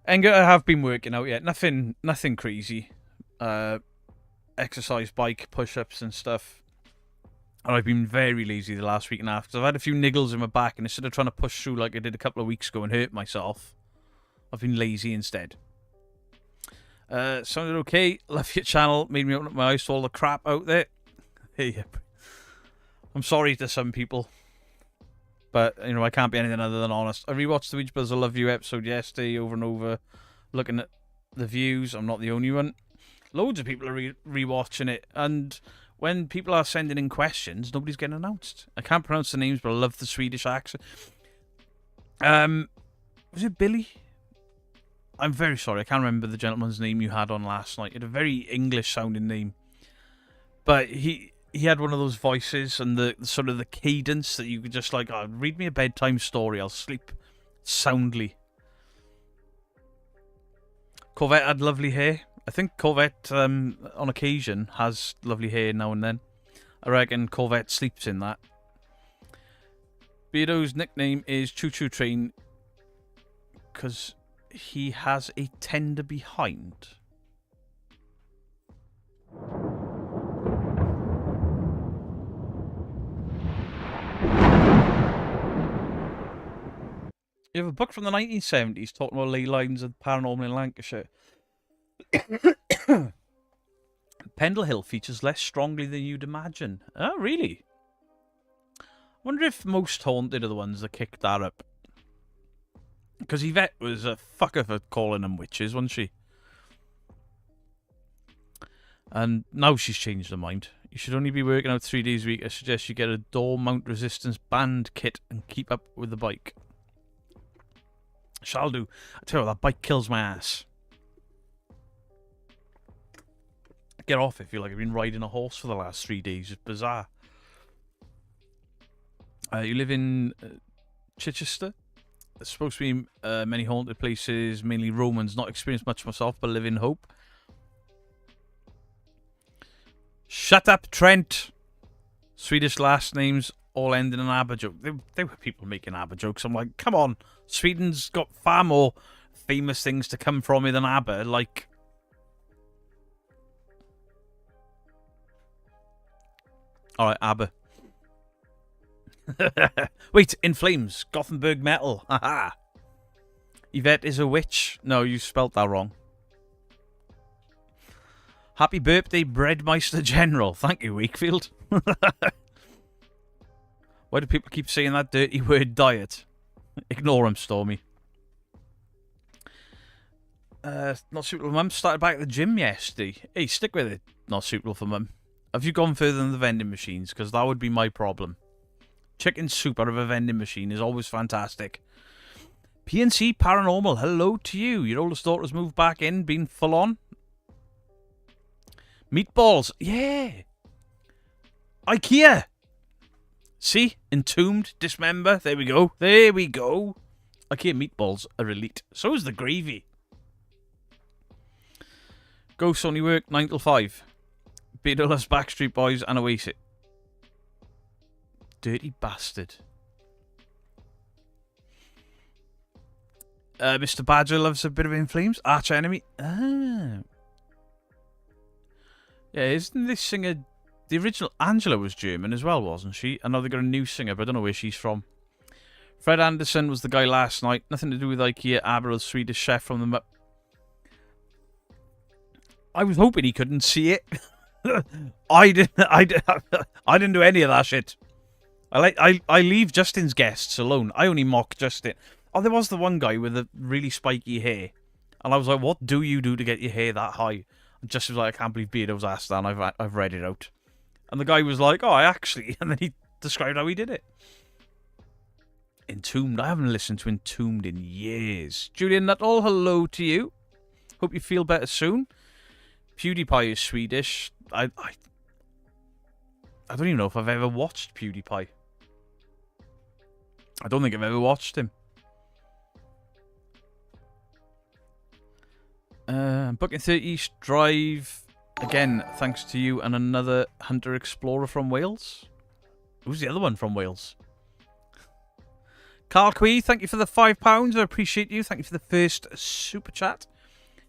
And I have been working out yet. Nothing crazy. Exercise, bike, push-ups and stuff. And I've been very lazy the last week and a half because I've had a few niggles in my back, and instead of trying to push through like I did a couple of weeks ago and hurt myself, I've been lazy instead. Sounded okay. Love your channel. Made me open up my eyes to all the crap out there. Hey, I'm sorry to some people. But, you know, I can't be anything other than honest. I rewatched the Weirdos I Love You episode yesterday over and over, looking at the views. I'm not the only one. Loads of people are rewatching it. And when people are sending in questions, nobody's getting announced. I can't pronounce the names, but I love the Swedish accent. Was it Billy? I'm very sorry. I can't remember the gentleman's name you had on last night. He had a very English-sounding name. But he had one of those voices and the sort of the cadence that you could just like, oh, read me a bedtime story. I'll sleep soundly. Corvette had lovely hair. I think Corvette, on occasion, has lovely hair now and then. I reckon Corvette sleeps in that. Beardo's nickname is Choo Choo Train because he has a tender behind. You have a book from the 1970s talking about ley lines and paranormal in Lancashire. Pendle Hill features less strongly than you'd imagine. Oh, really? I wonder if most haunted are the ones that kicked that up. Because Yvette was a fucker for calling them witches, wasn't she? And now she's changed her mind. You should only be working out 3 days a week. I suggest you get a door mount resistance band kit and keep up with the bike. Shall do. I tell you what, that bike kills my ass. Get off, I feel like I've been riding a horse for the last 3 days. It's bizarre. You live in Chichester? There's supposed to be many haunted places, mainly Romans. Not experienced much myself, but live in hope. Shut up, Trent. Swedish last names all end in an ABBA joke. There were people making ABBA jokes. I'm like, come on. Sweden's got far more famous things to come from it than ABBA. Like, alright, ABBA. Wait, In Flames. Gothenburg metal. Haha. Yvette is a witch. No, you spelt that wrong. Happy birthday, Breadmeister General. Thank you, Wakefield. Why do people keep saying that dirty word, diet? Ignore him, Stormy. Not suitable for Mum. Started back at the gym yesterday. Hey, stick with it. Not suitable for Mum. Have you gone further than the vending machines? Because that would be my problem. Chicken soup out of a vending machine is always fantastic. PNC Paranormal, hello to you. Your oldest daughter's moved back in, been full on. Meatballs, yeah. IKEA. See? Entombed, dismember. There we go. There we go. IKEA meatballs are elite. So is the gravy. Ghosts only work 9 till 5. Beto loves Backstreet Boys and Oasis. Dirty bastard. Mr. Badger loves a bit of In Flames. Arch Enemy. Ah. Yeah, isn't this singer... The original Angela was German as well, wasn't she? I know they got a new singer, but I don't know where she's from. Fred Anderson was the guy last night. Nothing to do with IKEA. Aber, the Swedish chef from the... I was hoping he couldn't see it. I didn't do any of that shit. I leave Justin's guests alone. I only mock Justin. Oh, there was the one guy with the really spiky hair. And I was like, what do you do to get your hair that high? And Justin was like, I can't believe Beardo's asked that, and I've read it out. And the guy was like, oh, I actually... And then he described how he did it. Entombed. I haven't listened to Entombed in years. Julian Nuttall, hello to you. Hope you feel better soon. PewDiePie is Swedish. I don't even know if I've ever watched PewDiePie. I don't think I've ever watched him. Booking 30 East Drive. Again, thanks to you and another Hunter Explorer from Wales. Who's the other one from Wales? Carl Quee, thank you for the £5. I appreciate you. Thank you for the first super chat.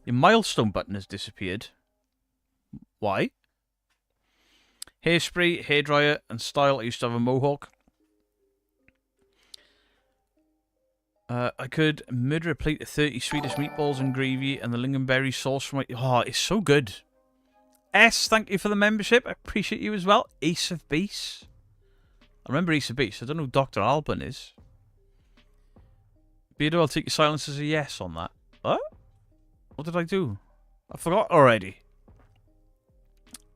Your milestone button has disappeared. Why? Hairspray, hairdryer, and style. I used to have a mohawk. I could murder a plate of 30 Swedish meatballs and gravy and the lingonberry sauce from my... Oh, it's so good. S, thank you for the membership. I appreciate you as well. Ace of Base. I remember Ace of Base. I don't know who Dr. Alban is. Beardo, I'll take your silence as a yes on that. What? What did I do? I forgot already.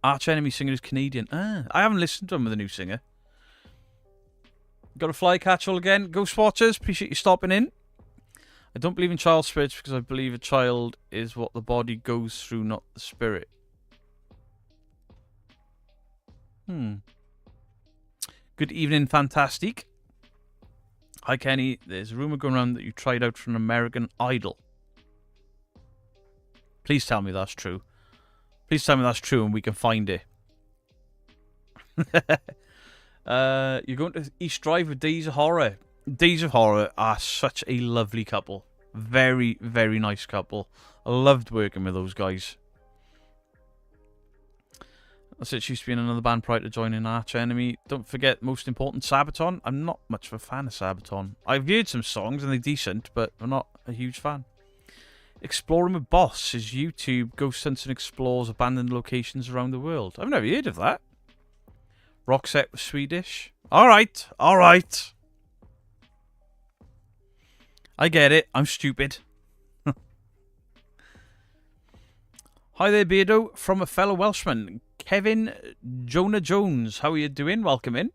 Arch Enemy singer is Canadian. Ah, I haven't listened to him with a new singer. Got a fly catch all again. Ghost Watchers, appreciate you stopping in. I don't believe in child spirits because I believe a child is what the body goes through, not the spirit. Good evening, Fantastic. Hi, Kenny. There's a rumour going around that you tried out for an American Idol. Please tell me that's true. Please tell me that's true and we can find it. You're going to East Drive with Days of Horror. Days of Horror are such a lovely couple. Very, very nice couple. I loved working with those guys. That's it. She used to be in another band prior to joining Arch Enemy. Don't forget, most important, Sabaton. I'm not much of a fan of Sabaton. I've heard some songs and they're decent, but I'm not a huge fan. Exploring with Boss is YouTube ghost hunts and explores abandoned locations around the world. I've never heard of that. Roxette was Swedish. Alright, alright. I get it. I'm stupid. Hi there, Beardo, from a fellow Welshman, Kevin Jonah Jones. How are you doing? Welcome in.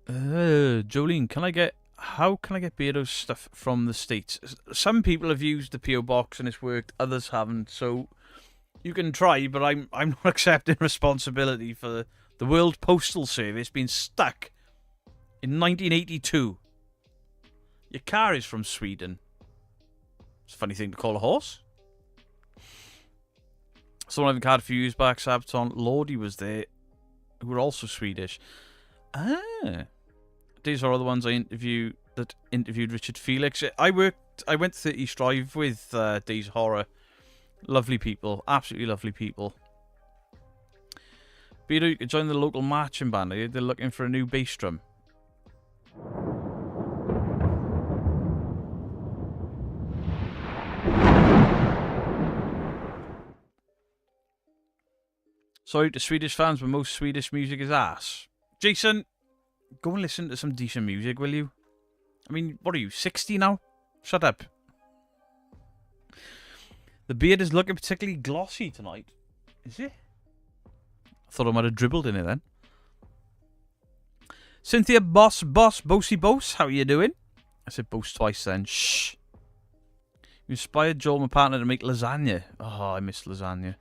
Jolene, how can I get Beardo's stuff from the States? Some people have used the PO box and it's worked, others haven't, so you can try, but I'm not accepting responsibility for the World Postal Service being stuck in 1982. Your car is from Sweden. It's a funny thing to call a horse. Someone I've had a few years back, Sabaton Lordy was there, who were also Swedish. Ah. These are all the ones I interviewed Richard Felix. I went to East Drive with Days Horror. Lovely people. Absolutely lovely people. Beardo, you could join the local marching band. They're looking for a new bass drum. Sorry to Swedish fans, but most Swedish music is ass. Jason, go and listen to some decent music, will you? I mean, what are you, 60 now? Shut up. The beard is looking particularly glossy tonight. Is it? I thought I might have dribbled in it then. Cynthia Bossy Boss, how are you doing? I said boss twice then. Shh. You inspired Joel, my partner, to make lasagna. Oh, I miss lasagna.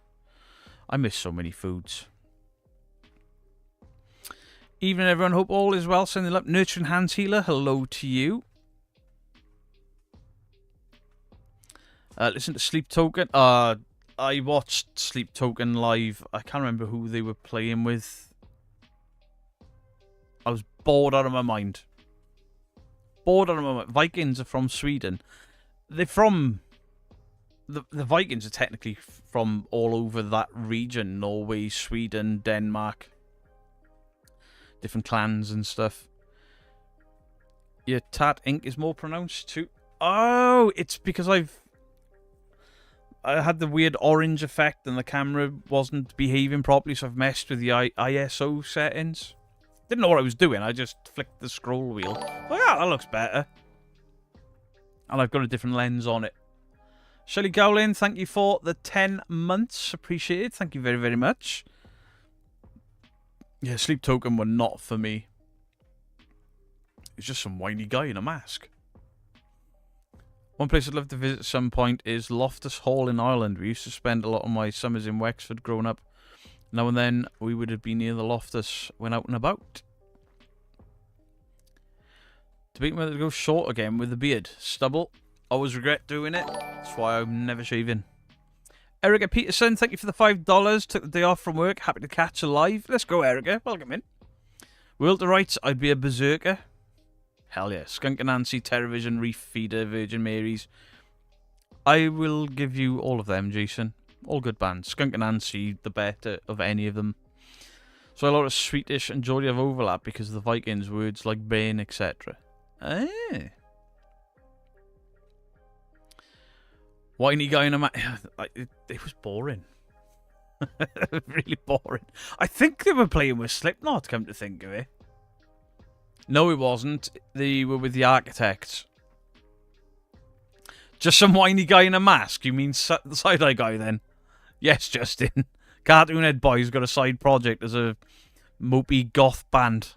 I miss so many foods. Evening, everyone. Hope all is well. Sending up Nurturing Hands Healer. Hello to you. Listen to Sleep Token. I watched Sleep Token live. I can't remember who they were playing with. I was bored out of my mind. Bored out of my mind. Vikings are from Sweden. They're from... The Vikings are technically from all over that region. Norway, Sweden, Denmark. Different clans and stuff. Your tat ink is more pronounced too. Oh, it's because I had the weird orange effect and the camera wasn't behaving properly, so I've messed with the ISO settings. Didn't know what I was doing. I just flicked the scroll wheel. Oh yeah, that looks better. And I've got a different lens on it. Shelley Gowlin, thank you for the 10 months. Appreciate it. Thank you very, very much. Yeah, Sleep Token were not for me. It's just some whiny guy in a mask. One place I'd love to visit at some point is Loftus Hall in Ireland. We used to spend a lot of my summers in Wexford growing up. Now and then we would have been near the Loftus when out and about. Debating whether to go short again with the beard. Stubble. Always regret doing it. That's why I'm never shaving. Erica Peterson, thank you for the $5. Took the day off from work. Happy to catch you live. Let's go, Erica. Welcome in. World to Rights, I'd be a berserker. Hell yeah. Skunk and Nancy, Terrorvision, Reef Feeder, Virgin Mary's. I will give you all of them, Jason. All good bands. Skunk and Nancy, the better of any of them. So a lot of Swedish and Geordie have overlap because of the Vikings, words like Bane, etc. Ah. Whiny guy in a it was boring. Really boring. I think they were playing with Slipknot, come to think of it. No, it wasn't. They were with the Architects. Just some whiny guy in a mask? You mean the side-eye guy, then? Yes, Justin. Cartoon Head Boy's got a side project as a mopey goth band.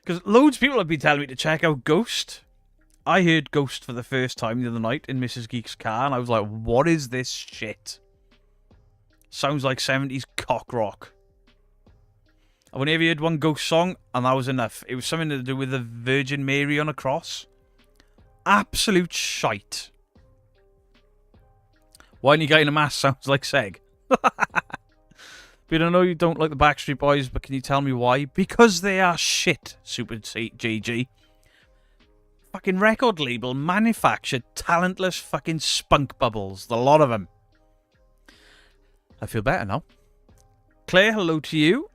Because loads of people have been telling me to check out Ghost. I heard Ghost for the first time the other night in Mrs. Geek's car, and I was like, what is this shit? Sounds like 70s cock rock. I've only ever heard one Ghost song, and that was enough. It was something to do with the Virgin Mary on a cross. Absolute shite. Whiny guy in a mask sounds like Seg. But I know you don't like the Backstreet Boys, but can you tell me why? Because they are shit, Super JG. Fucking record label manufactured talentless fucking spunk bubbles. The lot of them. I feel better now. Claire, hello to you.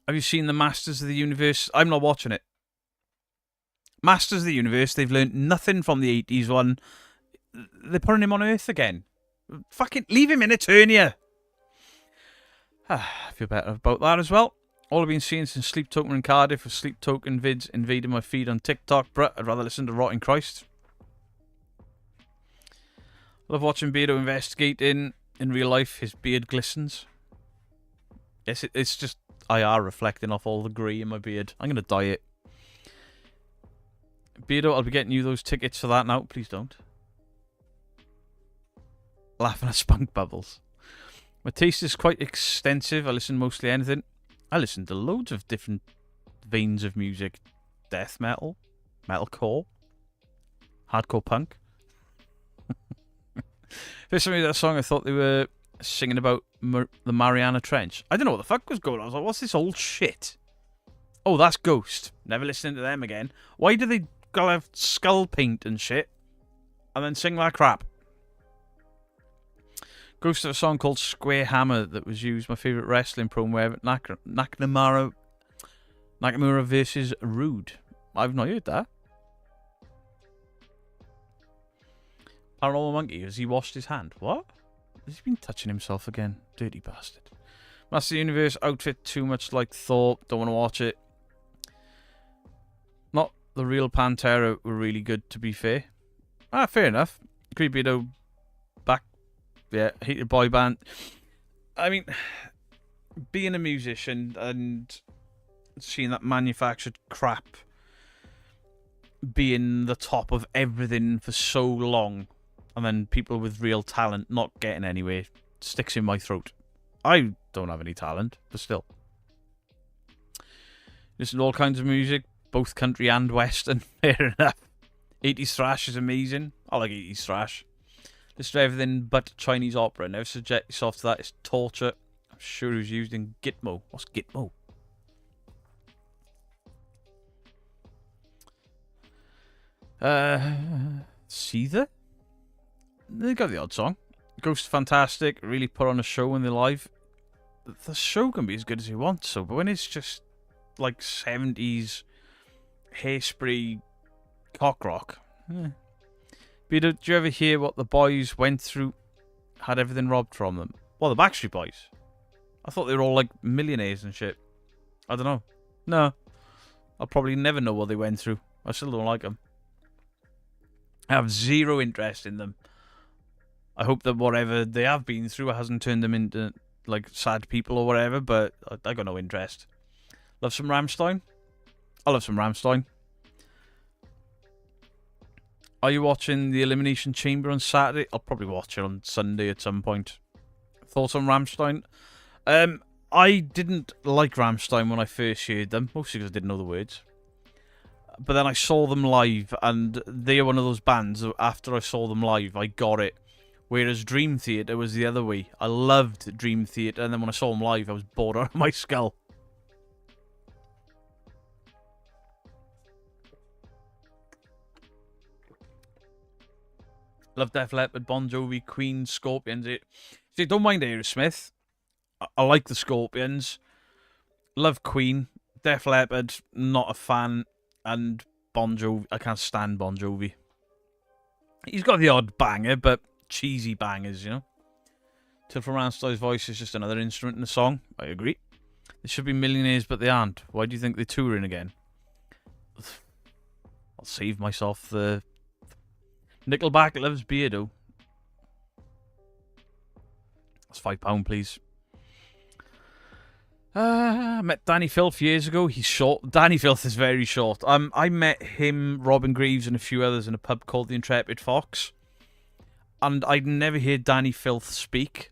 Have you seen the Masters of the Universe? I'm not watching it. Masters of the Universe, they've learned nothing from the 80s one. They're putting him on Earth again. Fucking leave him in Eternia. I feel better about that as well. All I've been seeing since Sleep Token in Cardiff was Sleep Token vids invading my feed on TikTok, bruh. I'd rather listen to Rotting Christ. Love watching Beardo investigating. In real life, his beard glistens. Yes, it's just IR reflecting off all the grey in my beard. I'm going to dye it. Beardo, I'll be getting you those tickets for that now. Please don't. Laughing at spunk bubbles. My taste is quite extensive. I listen mostly anything. I listen to loads of different veins of music. Death metal, metalcore, hardcore punk. First time I heard that song, I thought they were singing about the Mariana Trench. I didn't know what the fuck was going on. I was like, what's this old shit? Oh, that's Ghost. Never listening to them again. Why do they gotta have skull paint and shit and then sing that crap? Ghost of a song called Square Hammer that was used my favourite wrestling promo ever. Nakamura versus Rude. I've not heard that. Paranormal Monkey, has he washed his hand? What? Has he been touching himself again? Dirty bastard. Master Universe outfit too much like Thor. Don't want to watch it. Not the real Pantera were really good, to be fair. Ah, fair enough. Creepy though. Back. Yeah, hated boy band. I mean, being a musician and seeing that manufactured crap being the top of everything for so long, and then people with real talent not getting anywhere, sticks in my throat. I don't have any talent, but still. Listen to all kinds of music, both country and western. Fair enough. 80s thrash is amazing. I like 80s thrash. Listen to everything but Chinese opera. Never subject yourself to that. It's torture. I'm sure it was used in Gitmo. What's Gitmo? Seether? They got the odd song. Ghost fantastic. Really put on a show when they're live. The show can be as good as you want, so, but when it's just like 70s hairspray cock rock. But do you ever hear what the boys went through? Had everything robbed from them. Well, the Backstreet Boys. I thought they were all like millionaires and shit. I don't know. No. I'll probably never know what they went through. I still don't like them. I have zero interest in them. I hope that whatever they have been through hasn't turned them into like sad people or whatever, but I got no interest. Love some Rammstein? I love some Rammstein. Are you watching the Elimination Chamber on Saturday? I'll probably watch it on Sunday at some point. Thoughts on Rammstein? I didn't like Rammstein when I first heard them, mostly because I didn't know the words. But then I saw them live, and they are one of those bands that after I saw them live, I got it. Whereas Dream Theater was the other way. I loved Dream Theater, and then when I saw them live, I was bored out of my skull. Love Def Leppard, Bon Jovi, Queen, Scorpions. See, don't mind Aerosmith. I like the Scorpions. Love Queen. Def Leppard, not a fan. And Bon Jovi, I can't stand Bon Jovi. He's got the odd banger, but cheesy bangers, you know. Till from Rammstein's voice is just another instrument in the song. I agree. They should be millionaires, but they aren't. Why do you think they're touring again? I'll save myself the... Nickelback loves Beardo. That's £5, please. I met Danny Filth years ago. He's short. Danny Filth is very short. I met him, Robin Greaves, and a few others in a pub called the Intrepid Fox. And I'd never heard Danny Filth speak.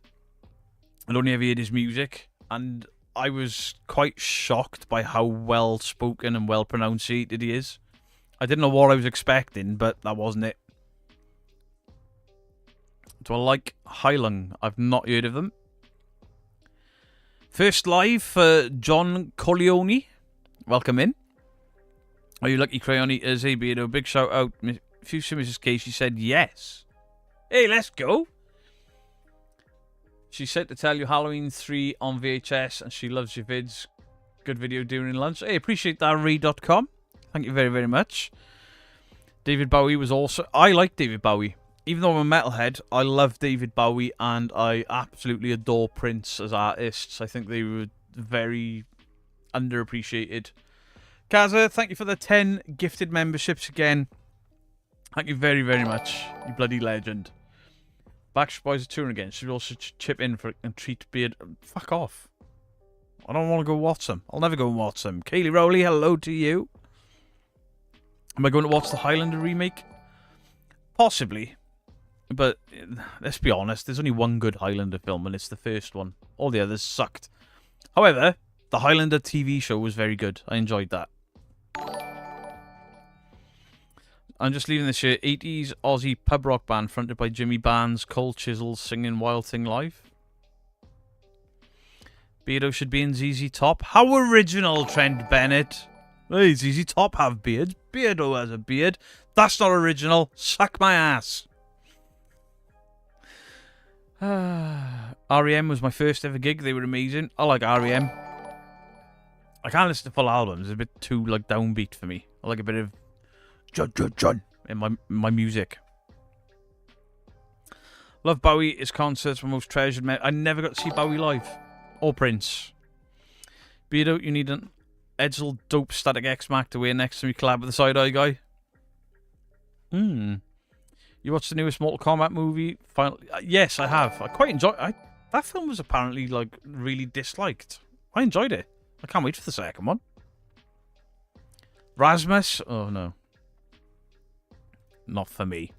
I'd only ever heard his music. And I was quite shocked by how well spoken and well pronunciated he is. I didn't know what I was expecting, but that wasn't it. Do I like Highland? I've not heard of them. First live for John Corleone. Welcome in. Are you lucky crayon eaters? Hey, Beardo. Big shout out. If you see Mrs. K, she said yes. Hey, let's go. She said to tell you Halloween 3 on VHS and she loves your vids. Good video during lunch. Hey, appreciate that, Ree.com. Thank you very, very much. David Bowie was also... I like David Bowie. Even though I'm a metalhead, I love David Bowie and I absolutely adore Prince as artists. I think they were very underappreciated. Kaza, thank you for the 10 gifted memberships again. Thank you very, very much. You bloody legend. Backstreet Boys are touring again. Should we also chip in for it and treat Beard? Fuck off. I don't want to go watch them. I'll never go and watch them. Kaylee Rowley, hello to you. Am I going to watch the Highlander remake? Possibly. But let's be honest, there's only one good Highlander film, and it's the first one. All the others sucked. However, the Highlander TV show was very good. I enjoyed that. I'm just leaving this year. 80s Aussie pub rock band fronted by Jimmy Barnes, Cold Chisels singing Wild Thing Live. Beardo should be in ZZ Top. How original, Trent Bennett. Hey, ZZ Top have beards. Beardo has a beard. That's not original. Suck my ass. REM was my first ever gig. They were amazing. I like REM. I can't listen to full albums. It's a bit too like downbeat for me. I like a bit of John in my music. Love Bowie. His concerts were most treasured. I never got to see Bowie live. Or Prince. Beardo, you need an Edsel dope Static X Mac to wear next to me collab with the Side Eye guy. You watched the newest Mortal Kombat movie? Yes, I have. I quite enjoyed it. That film was apparently like really disliked. I enjoyed it. I can't wait for the second one. Rasmus? Oh no. Not for me.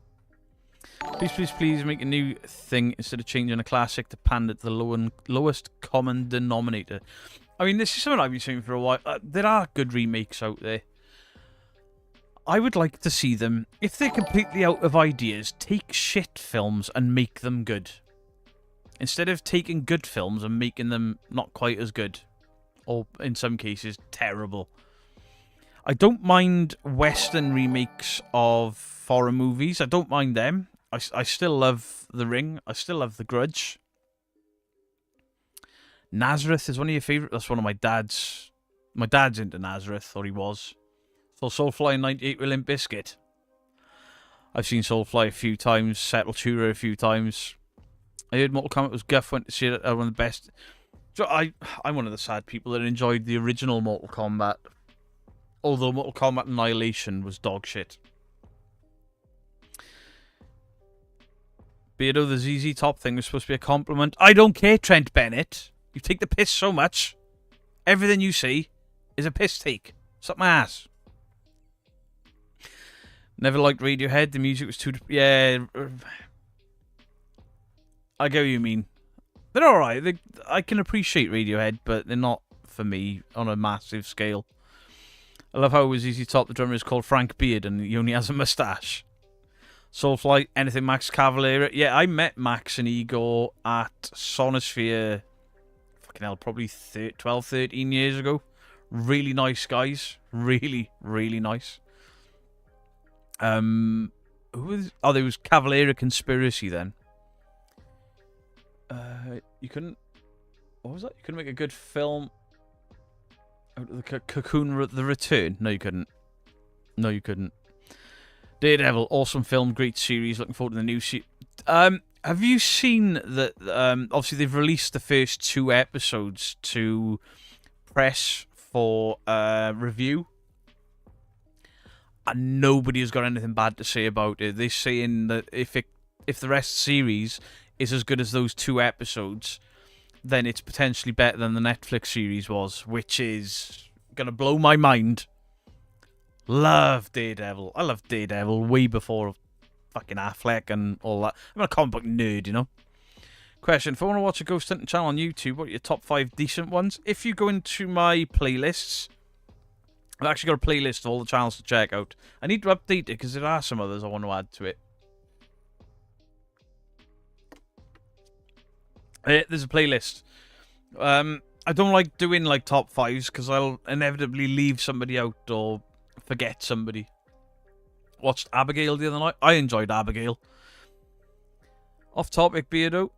Please, please, please make a new thing instead of changing a classic to pander to the lowest common denominator. I mean, this is something I've been saying for a while. There are good remakes out there. I would like to see them, if they're completely out of ideas, take shit films and make them good. Instead of taking good films and making them not quite as good. Or, in some cases, terrible. I don't mind Western remakes of foreign movies. I don't mind them. I still love The Ring. I still love The Grudge. Nazareth is one of your favourite. That's one of my dad's. My dad's into Nazareth, or he was. So Soulfly in 98 with Limp Bizkit. I've seen Soulfly a few times. Sepultura a few times. I heard Mortal Kombat was guff. Went to see it. One of the best. So I'm one of the sad people that enjoyed the original Mortal Kombat. Although Mortal Kombat Annihilation was dog shit. Beardo, the ZZ Top thing was supposed to be a compliment. I don't care, Trent Bennett. You take the piss so much. Everything you say is a piss take. Suck my ass. Never liked Radiohead. The music was too... Yeah. I get what you mean. They're alright. I can appreciate Radiohead, but they're not for me on a massive scale. I love how it was ZZ Top. The drummer is called Frank Beard and he only has a moustache. Soulfly, anything Max Cavalera. Yeah, I met Max and Igor at Sonosphere, fucking hell, probably 12, 13 years ago. Really nice guys. Really, really nice. Who was... Oh, there was Cavalera Conspiracy then. You couldn't... What was that? You couldn't make a good film out of the Cocoon The Return? No, you couldn't. No, you couldn't. Daredevil, awesome film, great series. Looking forward to the new series. Have you seen that? Obviously, they've released the first 2 episodes to press for review, and nobody has got anything bad to say about it. They're saying that if the rest of the series is as good as those 2 episodes, then it's potentially better than the Netflix series was, which is gonna blow my mind. Love Daredevil. I love Daredevil way before fucking Affleck and all that. I'm a comic book nerd, you know. Question: if I want to watch a ghost hunting channel on YouTube, what are your top 5 decent ones? If you go into my playlists, I've actually got a playlist of all the channels to check out. I need to update it because there are some others I want to add to it. There's a playlist. I don't like doing like top 5s because I'll inevitably leave somebody out or forget somebody. Watched Abigail the other night. I enjoyed Abigail. Off topic, Beardo.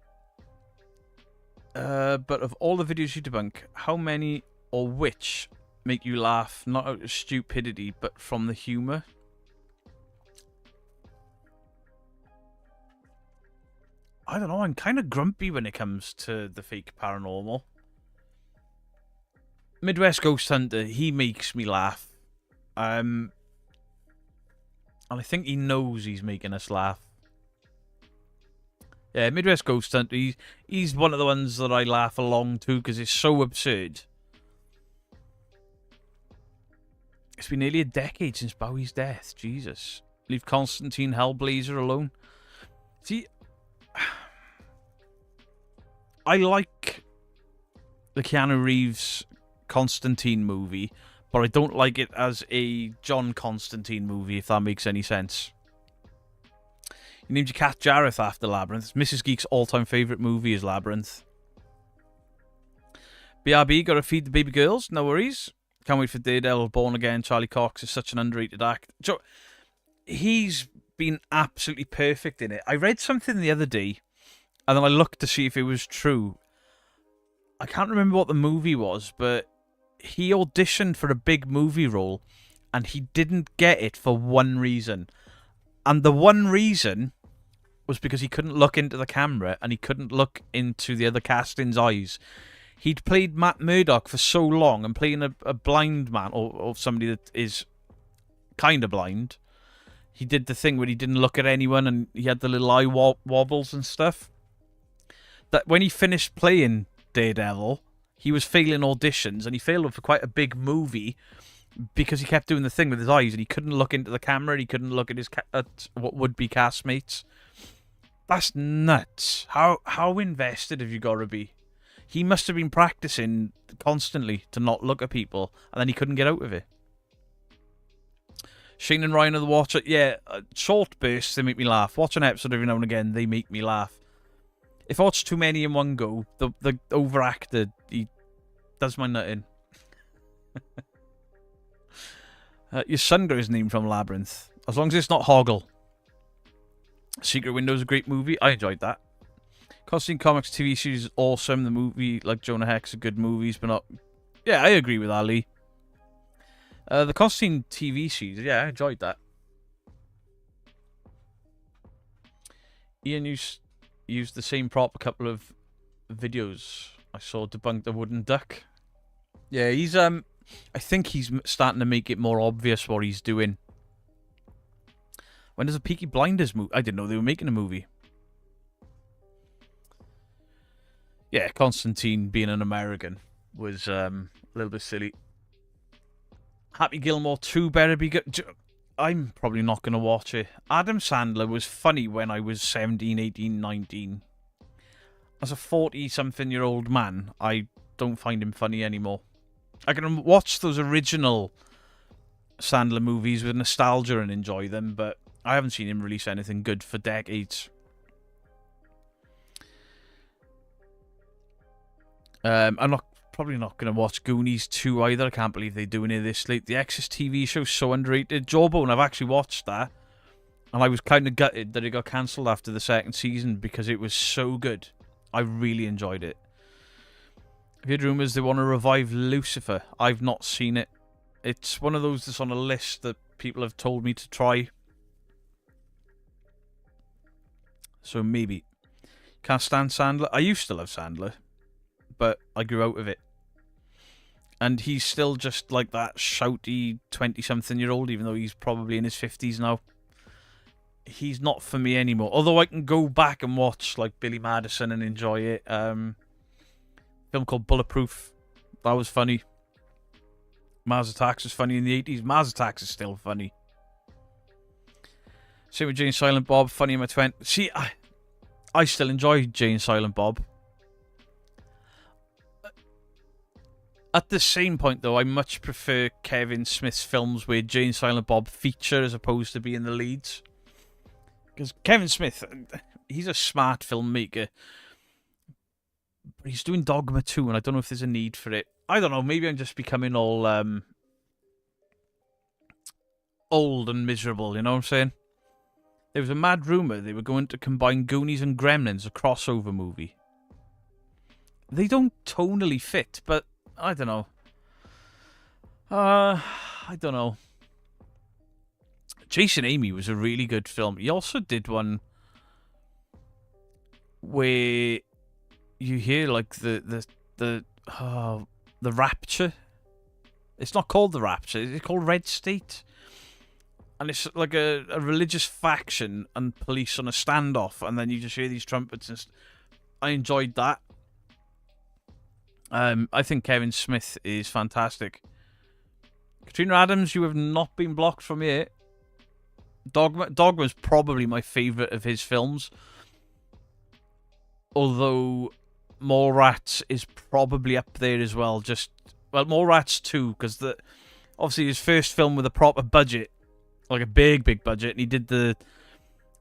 But of all the videos you debunk, how many or which make you laugh not out of stupidity but from the humour? I don't know, I'm kind of grumpy when it comes to the fake paranormal. Midwest Ghost Hunter, he makes me laugh. And I think he knows he's making us laugh. Yeah, Midwest Ghost Hunter, he's one of the ones that I laugh along to because it's so absurd. It's been nearly a decade since Bowie's death. Jesus. Leave Constantine Hellblazer alone. See, I like the Keanu Reeves Constantine movie, but I don't like it as a John Constantine movie, if that makes any sense. You named your cat Jareth after Labyrinth. Mrs. Geek's all-time favourite movie is Labyrinth. BRB, gotta feed the baby girls. No worries. Can't wait for Daredevil, Born Again. Charlie Cox is such an underrated act. So, he's been absolutely perfect in it. I read something the other day, and then I looked to see if it was true. I can't remember what the movie was, but he auditioned for a big movie role, and he didn't get it for one reason. And the one reason was because he couldn't look into the camera, and he couldn't look into the other casting's eyes. He'd played Matt Murdock for so long, and playing a blind man, or somebody that is kind of blind. He did the thing where he didn't look at anyone, and he had the little eye wobbles and stuff. That when he finished playing Daredevil, he was failing auditions, and he failed for quite a big movie because he kept doing the thing with his eyes, and he couldn't look into the camera, and he couldn't look at his at what would be castmates. That's nuts. How invested have you got to be? He must have been practicing constantly to not look at people, and then he couldn't get out of it. Shane and Ryan of the Watcher, yeah, short bursts, they make me laugh. Watch an episode every now and again, they make me laugh. If I watch too many in one go, the overactor, he does my nut in. Your son got his name from Labyrinth. As long as it's not Hoggle. Secret Window's a great movie. I enjoyed that. Constantine Comics TV series is awesome. The movie, like Jonah Hex, are good movies, but not... Yeah, I agree with Ali. The Constantine TV series, yeah, I enjoyed that. Ian used the same prop a couple of videos. I saw debunk the wooden duck. Yeah, he's I think he's starting to make it more obvious what he's doing. When does a Peaky Blinders movie? I didn't know they were making a movie. Yeah, Constantine being an American was a little bit silly. Happy Gilmore 2 better be good. I'm probably not going to watch it. Adam Sandler was funny when I was 17, 18, 19. As a 40-something-year-old man, I don't find him funny anymore. I can watch those original Sandler movies with nostalgia and enjoy them, but I haven't seen him release anything good for decades. I'm probably not going to watch Goonies 2 either. I can't believe they're doing it this late. The Exorcist TV show, so underrated. Jawbone, I've actually watched that. And I was kind of gutted that it got cancelled after the second season because it was so good. I really enjoyed it. I've heard rumours they want to revive Lucifer. I've not seen it. It's one of those that's on a list that people have told me to try. So maybe. Can't stand Sandler. I used to love Sandler, but I grew out of it. And he's still just like that shouty 20-something-year-old, even though he's probably in his 50s now. He's not for me anymore. Although I can go back and watch like Billy Madison and enjoy it. Film called Bulletproof. That was funny. Mars Attacks was funny in the 80s. Mars Attacks is still funny. Same with Jay and Silent Bob. Funny in my 20s. See, I still enjoy Jay and Silent Bob. At the same point, though, I much prefer Kevin Smith's films where Jay and Silent Bob feature as opposed to being the leads. Because Kevin Smith, he's a smart filmmaker. But he's doing Dogma 2, and I don't know if there's a need for it. I don't know, maybe I'm just becoming all old and miserable, you know what I'm saying? There was a mad rumour they were going to combine Goonies and Gremlins, a crossover movie. They don't tonally fit, but I don't know. I don't know. Jason Amy was a really good film. He also did one where you hear like the rapture It's not called the Rapture. It's called Red State. And it's like a religious faction and police on a standoff, and then you just hear these trumpets. And I enjoyed that. I think Kevin Smith is fantastic. Katrina Adams, you have not been blocked from here. Dogma's probably my favourite of his films. Although Mallrats is probably up there as well. Mallrats 2, because obviously his first film with a proper budget, like a big budget, and he did the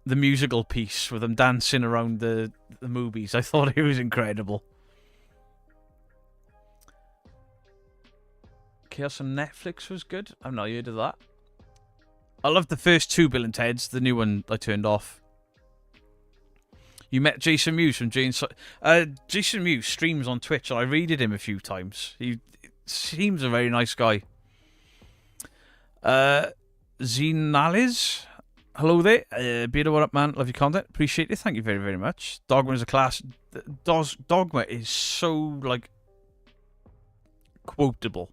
musical piece with them dancing around the movies. I thought it was incredible. Chaos on Netflix was good. I've not heard of that. I loved the first 2 Bill and Ted's. The new one I turned off. You met Jason Mewes from Jason Mewes streams on Twitch, and I raided him a few times. He seems a very nice guy. Zinales, hello there. Beardo, what up, man? Love your content. Appreciate it. Thank you very, very much. Dogma is a class. Dogma is so, like, quotable.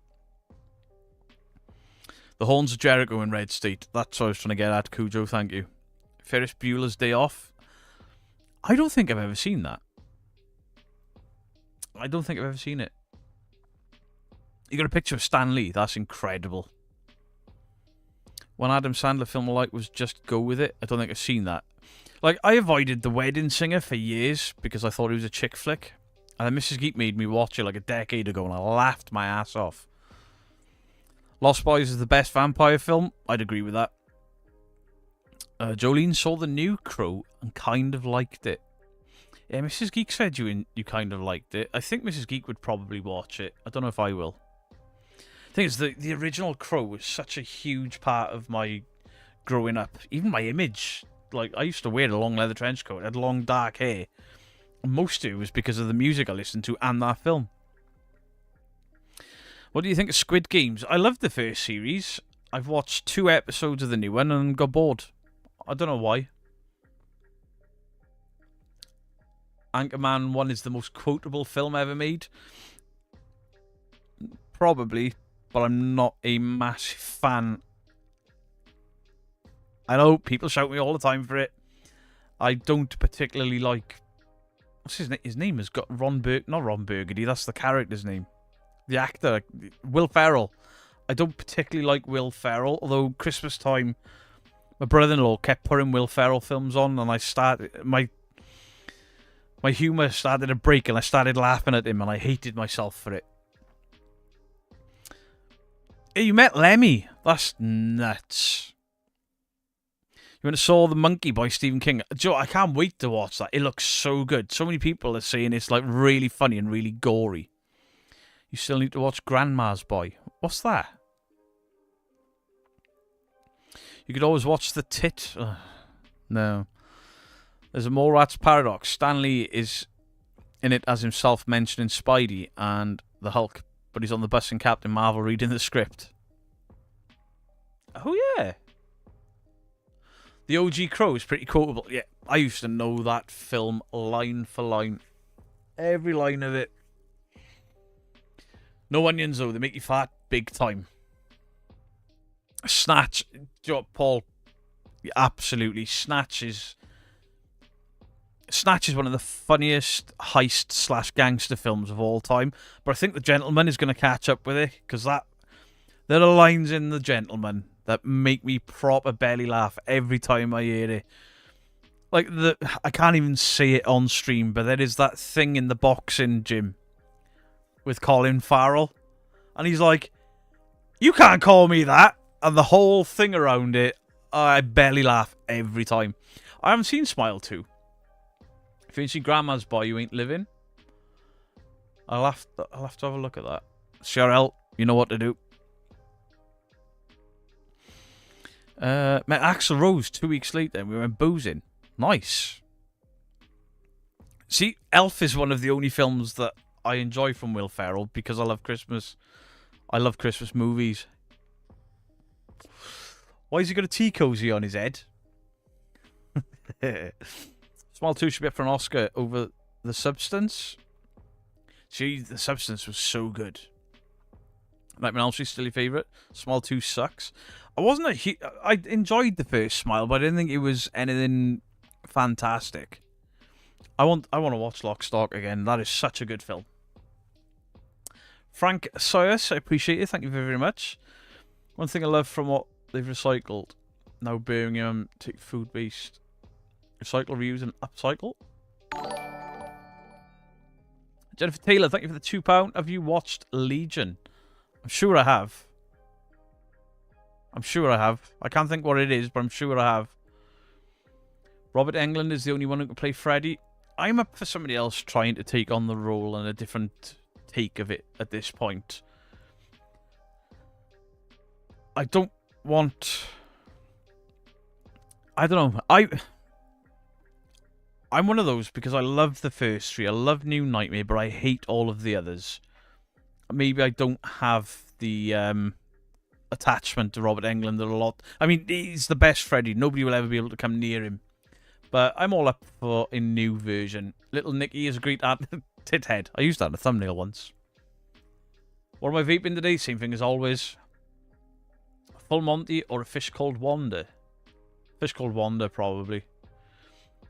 The Horns of Jericho in Red State. That's what I was trying to get at, Cujo. Thank you. Ferris Bueller's Day Off. I don't think I've ever seen that. I don't think I've ever seen it. You got a picture of Stan Lee. That's incredible. When Adam Sandler film I like was Just Go With It. I don't think I've seen that. Like, I avoided The Wedding Singer for years because I thought it was a chick flick. And then Mrs. Geek made me watch it like a decade ago, and I laughed my ass off. Lost Boys is the best vampire film. I'd agree with that. Jolene saw the new Crow and kind of liked it. Yeah, Mrs. Geek said you kind of liked it. I think Mrs. Geek would probably watch it. I don't know if I will. The thing is, the original Crow was such a huge part of my growing up. Even my image. Like, I used to wear a long leather trench coat. I had long dark hair. And most of it was because of the music I listened to and that film. What do you think of Squid Games? I loved the first series. I've watched 2 episodes of the new one and got bored. I don't know why. Anchorman 1 is the most quotable film ever made. Probably, but I'm not a massive fan. I know people shout me all the time for it. I don't particularly like... What's his name? His name has got not Ron Burgundy, that's the character's name. The actor, Will Ferrell. I don't particularly like Will Ferrell, although Christmas time, my brother-in-law kept putting Will Ferrell films on, and I started... My humour started to break, and I started laughing at him, and I hated myself for it. Hey, you met Lemmy? That's nuts. You went and saw The Monkey by Stephen King. Joe, I can't wait to watch that. It looks so good. So many people are saying it's like really funny and really gory. You still need to watch Grandma's Boy. What's that? You could always watch The Tit. No. There's a Mallrats paradox. Stanley is in it as himself mentioning Spidey and the Hulk, but he's on the bus in Captain Marvel reading the script. Oh, yeah. The OG Crow is pretty quotable. Yeah, I used to know that film line for line. Every line of it. No onions, though. They make you fat big time. Snatch. Paul, absolutely. Snatch is one of the funniest heist/gangster films of all time. But I think The Gentleman is going to catch up with it, because there are lines in The Gentleman that make me proper belly laugh every time I hear it. Like, I can't even say it on stream, but there is that thing in the boxing gym with Colin Farrell, and he's like, "You can't call me that," and the whole thing around it, I belly laugh every time. I haven't seen Smile 2. If you ain't seen Grandma's Boy, you ain't living. I'll have to have a look at that. CRL, you know what to do. Met Axl Rose 2 weeks later, and we went boozing. Nice. See, Elf is one of the only films that I enjoy from Will Ferrell, because I love Christmas. I love Christmas movies. Why has he got a tea cozy on his head? Smile 2 should be up for an Oscar over The Substance. See, The Substance was so good. Nightmare on Elm Street's still your favourite. Smile 2 sucks. I enjoyed the first Smile, but I didn't think it was anything fantastic. I want to watch Lock, Stock again. That is such a good film. Frank Soyers, I appreciate it. Thank you very, very much. One thing I love from what they've recycled. Now Birmingham take food-based. Recycle, reuse, and upcycle. Jennifer Taylor, thank you for the £2. Have you watched Legion? I'm sure I have. I can't think what it is, but I'm sure I have. Robert Englund is the only one who can play Freddy. I'm up for somebody else trying to take on the role and a different take of it at this point. I don't want... I don't know. I'm one of those because I love the first three. I love New Nightmare, but I hate all of the others. Maybe I don't have the attachment to Robert Englund a lot. I mean, he's the best Freddy. Nobody will ever be able to come near him. But I'm all up for a new version. Little Nicky is a great tit head. I used that in a thumbnail once. What am I vaping today? Same thing as always. A Full Monty or a Fish Called Wanda? Fish Called Wanda, probably. Can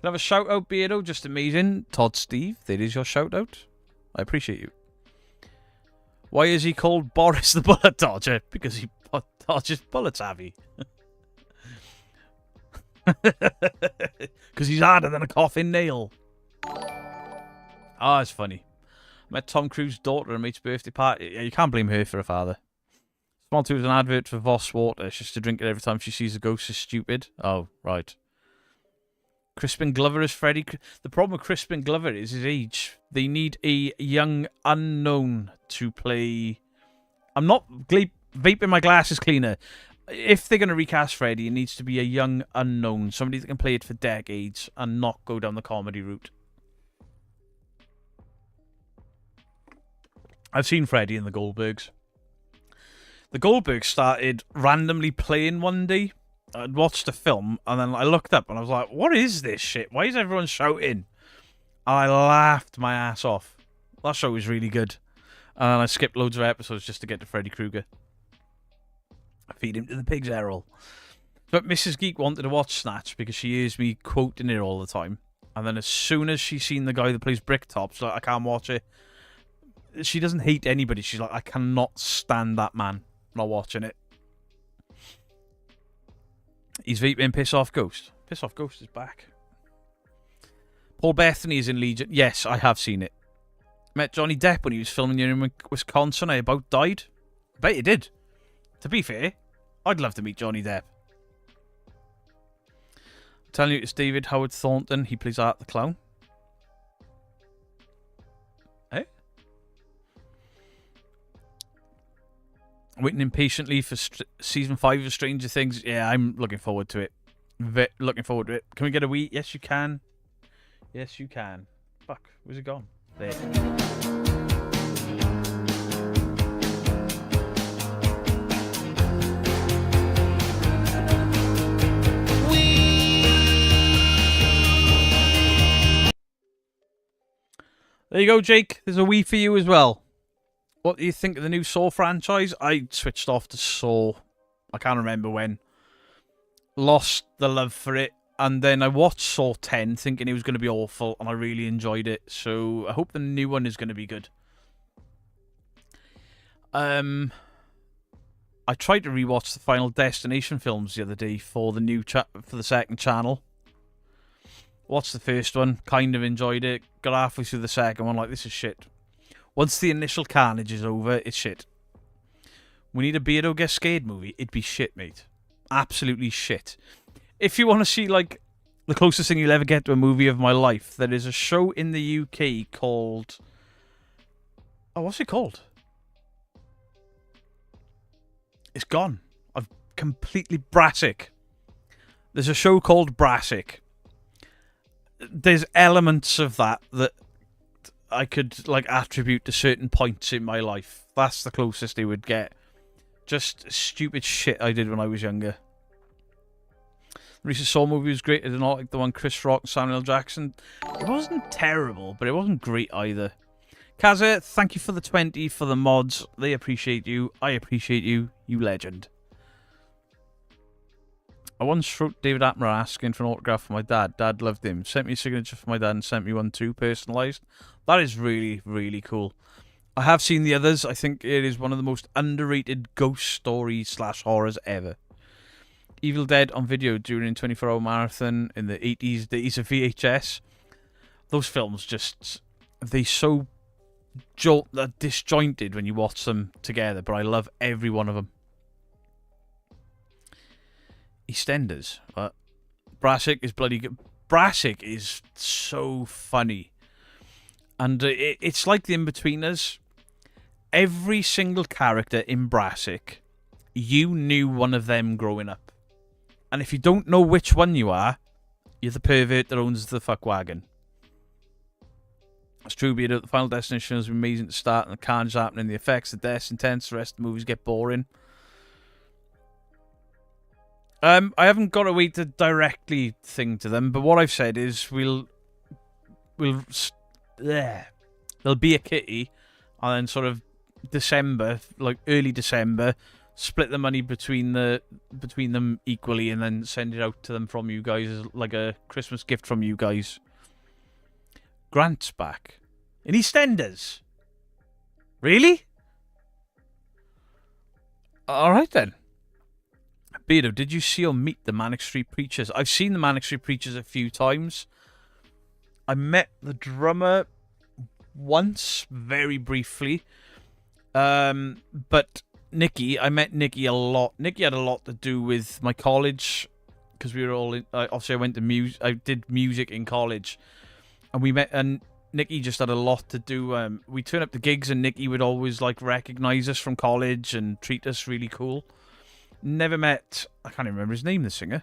I have a shout out, Beardo? Just amazing. Todd Steve, there is your shout out. I appreciate you. Why is he called Boris the Bullet Dodger? Because he dodges bullets, Abby. Because he's harder than a coffin nail. Ah, it's funny. Met Tom Cruise's daughter at a mate's birthday party. Yeah, you can't blame her for a father. Small 2 was an advert for Voss water. She's to drink it every time she sees a ghost. Is stupid. Oh, right. Crispin Glover is Freddy. The problem with Crispin Glover is his age. They need a young unknown to play... I'm not vaping my glasses cleaner. If they're going to recast Freddy, it needs to be a young unknown. Somebody that can play it for decades and not go down the comedy route. I've seen Freddy in the Goldbergs. The Goldbergs started randomly playing one day. I'd watched the film, and then I looked up, and I was like, what is this shit? Why is everyone shouting? And I laughed my ass off. That show was really good. And I skipped loads of episodes just to get to Freddy Krueger. Feed him to the pigs, Errol. But Mrs. Geek wanted to watch Snatch because she hears me quoting it all the time. And then as soon as she's seen the guy that plays Bricktop, she's like, I can't watch it. She doesn't hate anybody. She's like, I cannot stand that man. I'm not watching it. He's vaping Piss Off Ghost. Piss Off Ghost is back. Paul Bettany is in Legion. Yes, I have seen it. Met Johnny Depp when he was filming in Wisconsin. I about died. I bet he did. To be fair, I'd love to meet Johnny Depp. I'm telling you, it's David Howard Thornton. He plays Art the Clown. Eh? Waiting impatiently for season 5 of Stranger Things. Yeah, I'm looking forward to it. Looking forward to it. Can we get a wee? Yes, you can. Yes, you can. Fuck, where's it gone? There. There you go, Jake. There's a Wii for you as well. What do you think of the new Saw franchise? I switched off to Saw. I can't remember when. Lost the love for it. And then I watched Saw 10 thinking it was going to be awful. And I really enjoyed it. So I hope the new one is going to be good. I tried to rewatch the Final Destination films the other day for the new for the second channel. Watched the first one, kind of enjoyed it. Got halfway through the second one, like, this is shit. Once the initial carnage is over, it's shit. We need a Beardo Get Scared movie. It'd be shit, mate. Absolutely shit. If you want to see, like, the closest thing you'll ever get to a movie of my life, there is a show in the UK called... Oh, what's it called? It's gone. I've completely... Brassic. There's a show called Brassic. There's elements of that I could, like, attribute to certain points in my life. That's the closest they would get. Just stupid shit I did when I was younger. The recent Saw movie was great. I did not like the one Chris Rock and Samuel L. Jackson. It wasn't terrible, but it wasn't great either. Kaza, thank you for the 20 for the mods. They appreciate you. I appreciate you. You legend. I once wrote David Attenborough asking for an autograph for my dad. Dad loved him. Sent me a signature for my dad and sent me one too, personalised. That is really, really cool. I have seen the others. I think it is one of the most underrated ghost stories / horrors ever. Evil Dead on video during 24-hour marathon in the 80s, days of VHS. Those films just... They so disjointed when you watch them together, but I love every one of them. EastEnders. Brassic is bloody good. Brassic is so funny. And it's like the In-Betweeners. Every single character in Brassic, you knew one of them growing up. And if you don't know which one you are, you're the pervert that owns the fuck wagon. It's true, Beardo. The Final Destination was amazing to start, and the carnage happening, the effects, the deaths, intense. The rest of the movies get boring. I haven't got a way to directly thing to them, but what I've said is there'll be a kitty, and then sort of December, like early December, split the money between them equally, and then send it out to them from you guys as like a Christmas gift from you guys. Grant's back in EastEnders. Really? All right then. Beardo, did you see or meet the Manic Street Preachers? I've seen the Manic Street Preachers a few times. I met the drummer once, very briefly. But I met Nikki a lot. Nikki had a lot to do with my college, because we were all in, obviously I went to I did music in college, and we met, and Nikki just had a lot to do. We turned up to gigs, and Nikki would always like recognize us from college and treat us really cool. Never met, I can't even remember his name, the singer.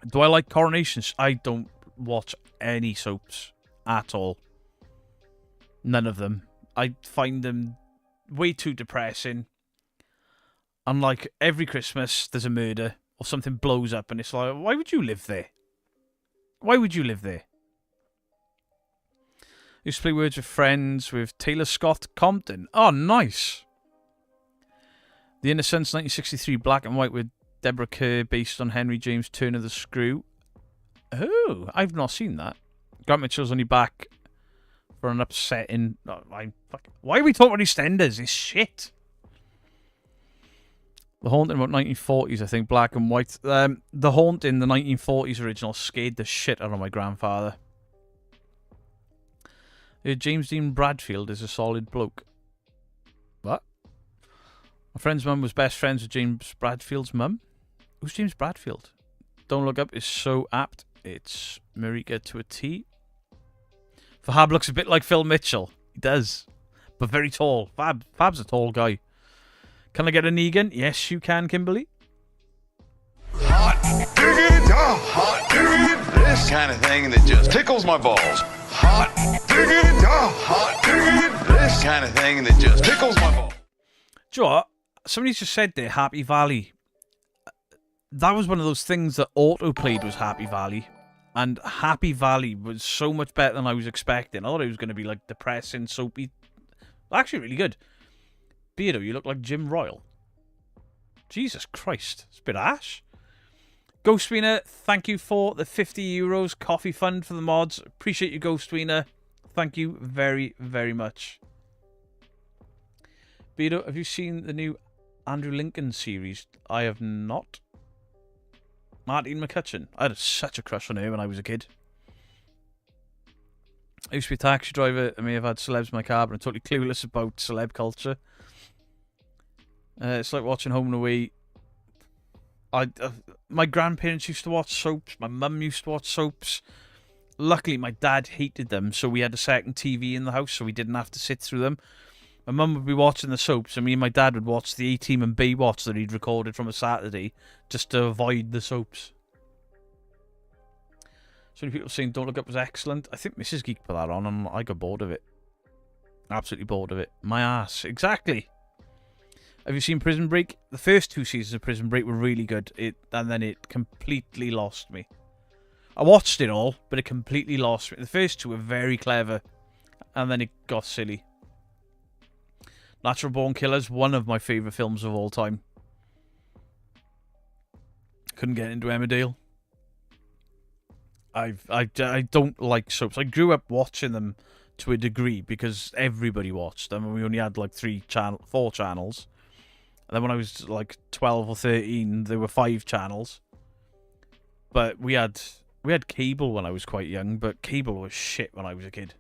Do I like Coronations? I don't watch any soaps at all. None of them. I find them way too depressing. And like every Christmas, there's a murder or something blows up, and it's like, why would you live there? Why would you live there? I used to play Words with Friends with Taylor Scott Compton. Oh, nice. The Innocents, 1963, black and white with Deborah Kerr, based on Henry James Turner the Screw. Oh, I've not seen that. Grant Mitchell's only back for an upsetting... Why are we talking about EastEnders? It's shit. The Haunting, about 1940s, I think, black and white. The Haunting, the 1940s original, scared the shit out of my grandfather. James Dean Bradfield is a solid bloke. What? My friend's mum was best friends with James Bradfield's mum. Who's James Bradfield? Don't Look Up is so apt. It's Marika to a T. Fab looks a bit like Phil Mitchell. He does. But very tall. Fab's a tall guy. Can I get a Negan? Yes, you can, Kimberly. Hot diggity, hot diggity, this kind of thing that just tickles my balls. Hot diggity, hot diggity, this kind of thing that just tickles my balls. Do you know what? Somebody just said there, Happy Valley. That was one of those things that auto-played was Happy Valley. And Happy Valley was so much better than I was expecting. I thought it was going to be like depressing, soapy. Actually, really good. Beardo, you look like Jim Royal. Jesus Christ. It's a bit ash. Ghostwiener, thank you for the €50 coffee fund for the mods. Appreciate you, Ghostwiener. Thank you very, very much. Beardo, have you seen the new Andrew Lincoln series? I have not. Martine McCutcheon. I had such a crush on her when I was a kid. I used to be a taxi driver. I may have had celebs in my car, but I'm totally clueless about celeb culture. It's like watching Home and Away. My grandparents used to watch soaps. My mum used to watch soaps. Luckily, my dad hated them, so we had a second TV in the house, so we didn't have to sit through them. My mum would be watching the soaps, and me and my dad would watch the A-Team and Baywatch that he'd recorded from a Saturday, just to avoid the soaps. So many people saying Don't Look Up was excellent. I think Mrs. Geek put that on, and I got bored of it. Absolutely bored of it. My ass. Exactly. Have you seen Prison Break? The first 2 seasons of Prison Break were really good, and then it completely lost me. I watched it all, but it completely lost me. The first 2 were very clever. and then it got silly. Natural Born Killers, one of my favourite films of all time. Couldn't get into Emmerdale. I don't like soaps. I grew up watching them to a degree because everybody watched them, and we only had like 4 channels. And then when I was like 12 or 13, there were 5 channels. But we had cable when I was quite young, but cable was shit when I was a kid.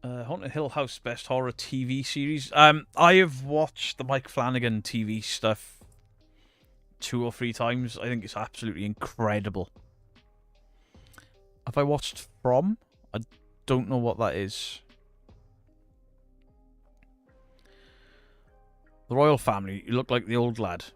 Haunted Hill House best horror TV series. I have watched the Mike Flanagan TV stuff 2 or 3 times. I think it's absolutely incredible. Have I watched From? I don't know what that is. The Royal Family. You look like the old lad.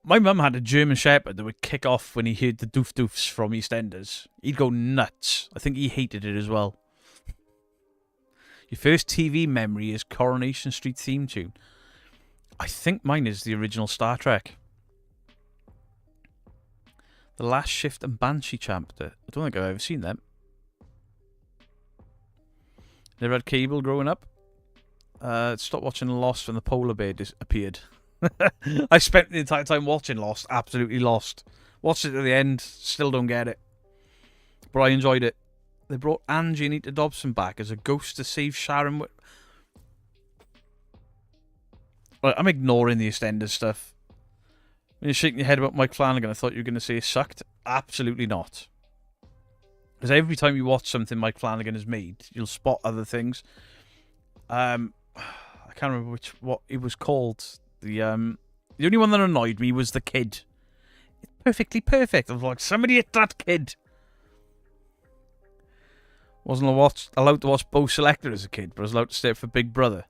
My mum had a German Shepherd that would kick off when he heard the doof doofs from EastEnders. He'd go nuts. I think he hated it as well. Your first TV memory is Coronation Street theme tune. I think mine is the original Star Trek. The Last Shift and Banshee chapter. I don't think I've ever seen them. Never had cable growing up. Stopped watching Lost when the polar bear appeared. I spent the entire time watching Lost. Absolutely lost. Watched it to the end. Still don't get it. But I enjoyed it. They brought Angie and Anita Dobson back as a ghost to save Sharon. Right, I'm ignoring the EastEnders stuff. When you're shaking your head about Mike Flanagan, I thought you were going to say it sucked. Absolutely not. Because every time you watch something Mike Flanagan has made, you'll spot other things. I can't remember what it was called. The only one that annoyed me was the kid. It's perfectly perfect. I was like, somebody hit that kid. Wasn't allowed to watch Bo Selector as a kid, but I was allowed to stay up for Big Brother.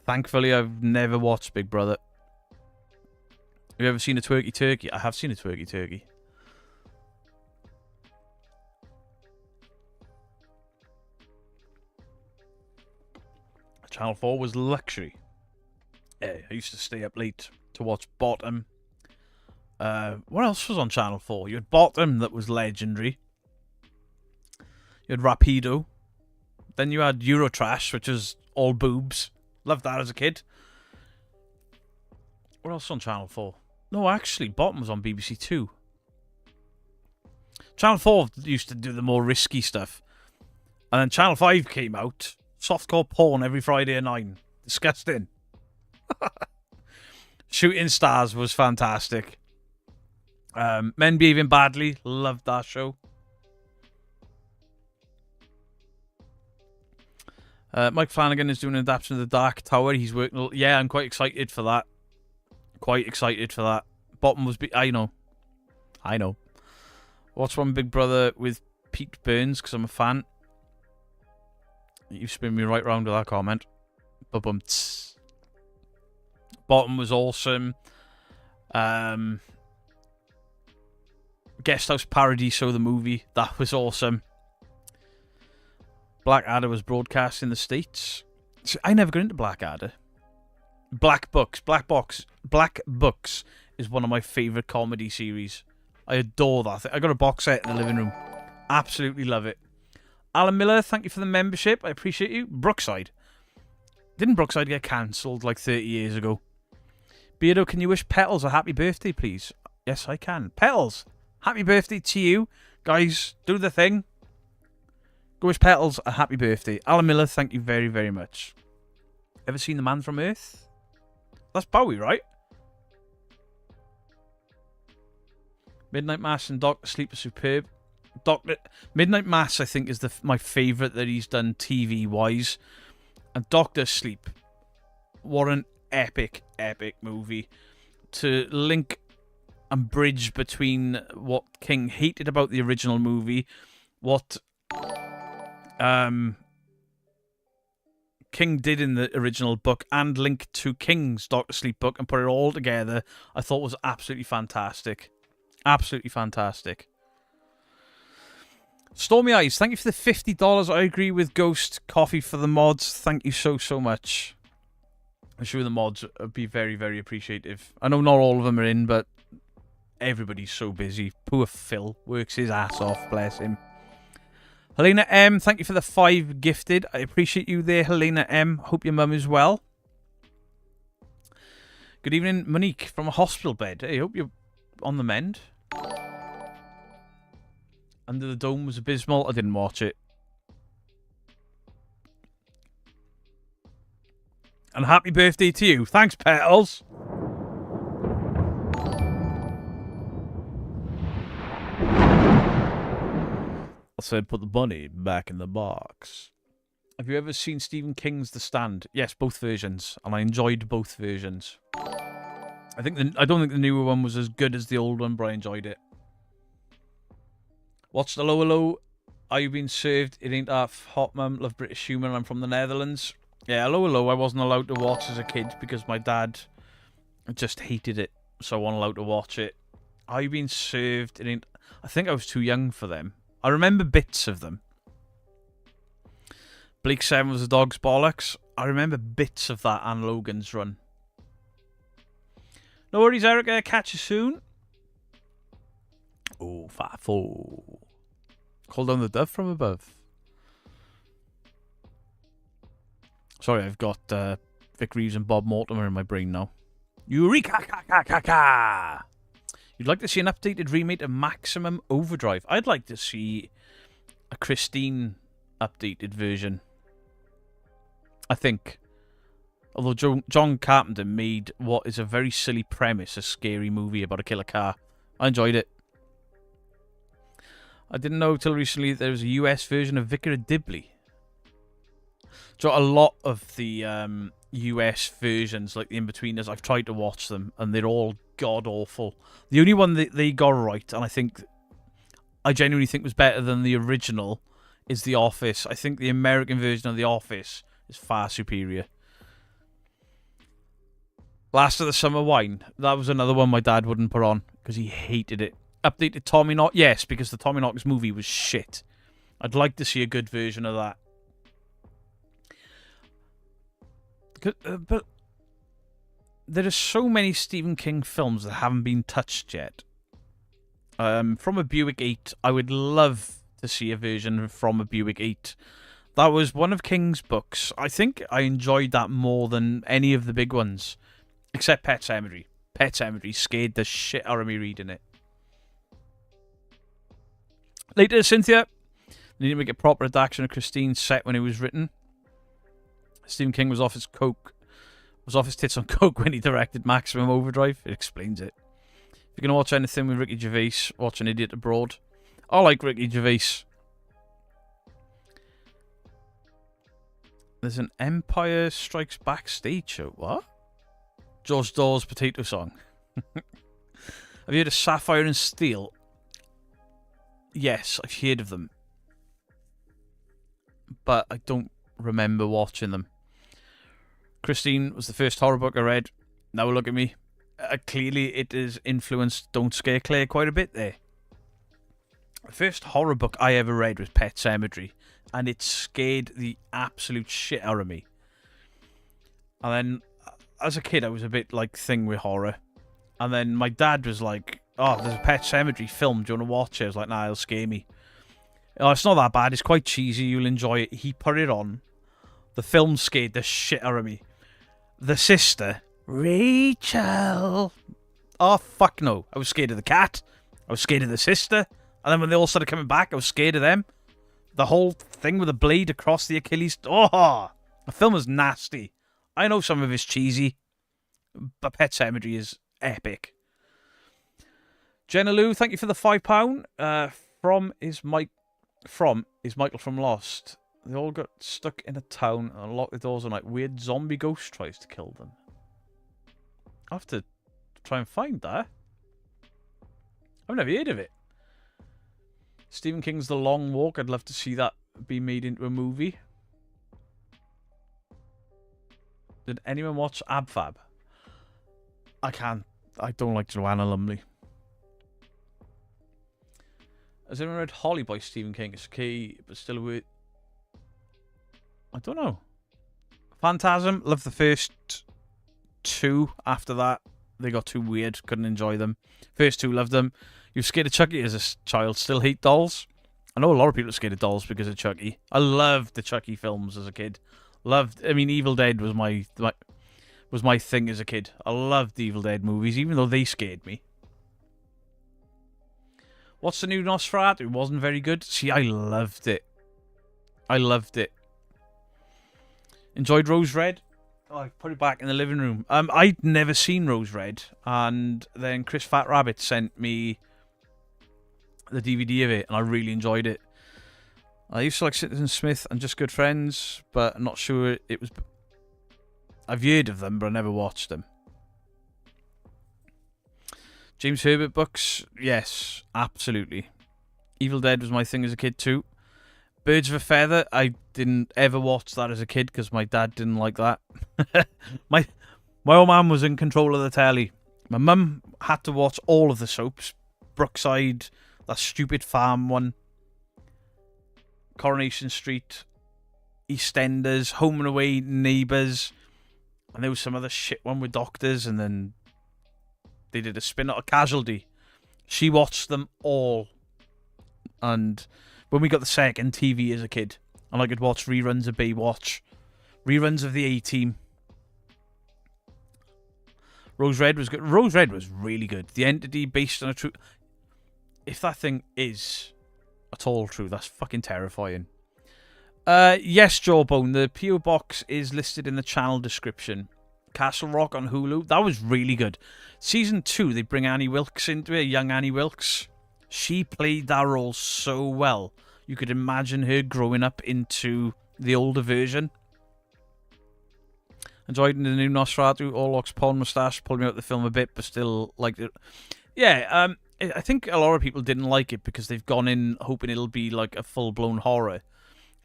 Thankfully, I've never watched Big Brother. Have you ever seen a twerky turkey? I have seen a twerky turkey. Channel 4 was luxury. I used to stay up late to watch Bottom. What else was on Channel 4? You had Bottom, that was legendary. You had Rapido. Then you had Eurotrash, which was all boobs. Loved that as a kid. What else on Channel 4? No, actually, Bottom was on BBC 2. Channel 4 used to do the more risky stuff. And then Channel 5 came out. Softcore porn every Friday at 9. Disgusting. Shooting Stars was fantastic. Men Behaving Badly. Loved that show. Mike Flanagan is doing an adaptation of The Dark Tower. He's working... Yeah, I'm quite excited for that. Quite excited for that. Bottom was... I know. Watch one Big Brother with Pete Burns, because I'm a fan. You spin me right round with that comment. Bum. Bottom was awesome. Guest House Paradiso, the movie. That was awesome. Blackadder was broadcast in the States. See, I never got into Blackadder. Black Books is one of my favourite comedy series. I adore that. I got a box set in the living room. Absolutely love it. Alan Miller, thank you for the membership. I appreciate you. Brookside. Didn't Brookside get cancelled like 30 years ago? Beardo, can you wish Petals a happy birthday, please? Yes, I can. Petals, happy birthday to you. Guys, do the thing. Go wish Petals a happy birthday. Alan Miller, thank you very, very much. Ever seen The Man from Earth? That's Bowie, right? Midnight Mass and Doctor Sleep are superb. Midnight Mass, I think, is my favourite that he's done TV-wise. And Doctor Sleep, what an epic, epic movie. To link and bridge between what King hated about the original movie, what King did in the original book, and link to King's Doctor Sleep book and put it all together, I thought was absolutely fantastic. Absolutely fantastic. Stormy Eyes, thank you for the $50. I agree with Ghost. Coffee for the mods. Thank you so, so much. I'm sure the mods would be very, very appreciative. I know not all of them are in, but everybody's so busy. Poor Phil works his ass off, bless him. Helena M, thank you for the 5 gifted. I appreciate you there, Helena M. Hope your mum is well. Good evening, Monique from a hospital bed. Hey, hope you're on the mend. Under the Dome was abysmal. I didn't watch it. And happy birthday to you. Thanks, Petals. I said put the bunny back in the box. Have you ever seen Stephen King's The Stand? Yes, both versions. And I enjoyed both versions. I don't think the newer one was as good as the old one, but I enjoyed it. What's the lower low? Are you being served? It ain't that hot, mum. Love British humour. I'm from the Netherlands. Yeah, lower low I wasn't allowed to watch as a kid because my dad just hated it. So I wasn't allowed to watch it. Are you being served? It ain't... I think I was too young for them. I remember bits of them. Bleak 7 was a dog's bollocks. I remember bits of that and Logan's Run. No worries, Erica. Catch you soon. Oh, Fafo. Call down the dove from above. Sorry, I've got Vic Reeves and Bob Mortimer in my brain now. Eureka! You'd like to see an updated remake of Maximum Overdrive? I'd like to see a Christine updated version. I think. Although John Carpenter made what is a very silly premise, a scary movie about a killer car. I enjoyed it. I didn't know till recently there was a US version of Vicar of Dibley. So a lot of the US versions, like the In-Betweeners, I've tried to watch them, and they're all god-awful. The only one that they got right, and I genuinely think was better than the original, is The Office. I think the American version of The Office is far superior. Last of the Summer Wine. That was another one my dad wouldn't put on because he hated it. Updated Tommy Knockers. Yes, because the Tommy Knockers movie was shit. I'd like to see a good version of that. But there are so many Stephen King films that haven't been touched yet. From a Buick 8, I would love to see a version from a Buick 8. That was one of King's books. I think I enjoyed that more than any of the big ones. Except Pet Sematary. Pet Sematary scared the shit out of me reading it. Later, Cynthia. They need to make a proper adaptation of Christine's set when it was written. Stephen King was off his tits on coke when he directed Maximum Overdrive. It explains it. If you're going to watch anything with Ricky Gervais, watch An Idiot Abroad. I like Ricky Gervais. There's an Empire Strikes Back stage show. What? George Dawes' Potato Song. Have you heard of Sapphire and Steel? Yes, I've heard of them. But I don't remember watching them. Christine was the first horror book I read. Now look at me. Clearly it has influenced Don't Scare Claire quite a bit there. The first horror book I ever read was Pet Sematary. And it scared the absolute shit out of me. And then as a kid, I was a bit like thing with horror. And then my dad was like, oh, there's a Pet Sematary film. Do you want to watch it? I was like, nah, it'll scare me. Oh, it's not that bad. It's quite cheesy. You'll enjoy it. He put it on. The film scared the shit out of me. The sister, Rachel. Oh, fuck no. I was scared of the cat. I was scared of the sister. And then when they all started coming back, I was scared of them. The whole thing with the blade across the Achilles. Oh, the film was nasty. I know some of it's cheesy, but Pet Sematary is epic. Jenna Lou, thank you for the £5. From is Michael from Lost. They all got stuck in a town and locked the doors, and like weird zombie ghost tries to kill them. I have to try and find that. I've never heard of it. Stephen King's The Long Walk. I'd love to see that be made into a movie. Did anyone watch Ab Fab? I can't. I don't like Joanna Lumley. Has anyone read Holly by Stephen King? It's okay, but still a weird. I don't know. Phantasm, loved the first 2. After that, they got too weird. Couldn't enjoy them. First 2, loved them. You were scared of Chucky as a child. Still hate dolls. I know a lot of people are scared of dolls because of Chucky. I loved the Chucky films as a kid. Evil Dead was my thing as a kid. I loved the Evil Dead movies, even though they scared me. What's the new Nosferatu? It wasn't very good. See, I loved it. Enjoyed Rose Red. Oh, I put it back in the living room. I'd never seen Rose Red, and then Chris Fat Rabbit sent me the DVD of it, and I really enjoyed it. I used to like Citizen Smith and Just Good Friends, but I'm not sure it was. I've heard of them, but I never watched them. James Herbert books, yes, absolutely. Evil Dead was my thing as a kid too. Birds of a Feather, I didn't ever watch that as a kid because my dad didn't like that. my old man was in control of the telly. My mum had to watch all of the soaps. Brookside, that stupid farm one, Coronation Street, EastEnders, Home and Away, Neighbours, and there was some other shit one with doctors, and then they did a spin-off, a Casualty. She watched them all. And when we got the second TV as a kid, and I could watch reruns of Baywatch, reruns of the A-Team. Rose Red was good. Rose Red was really good. The Entity, based on a true... If that thing is at all true, that's fucking terrifying. Yes, Jawbone, the P.O. Box is listed in the channel description. Castle Rock on Hulu, that was really good. Season 2, they bring Annie Wilkes into it, young Annie Wilkes. She played that role so well. You could imagine her growing up into the older version. Enjoyed the new Nosferatu, Orlok's porn moustache, pulled me out of the film a bit, but still liked it. Yeah, I think a lot of people didn't like it because they've gone in hoping it'll be like a full-blown horror.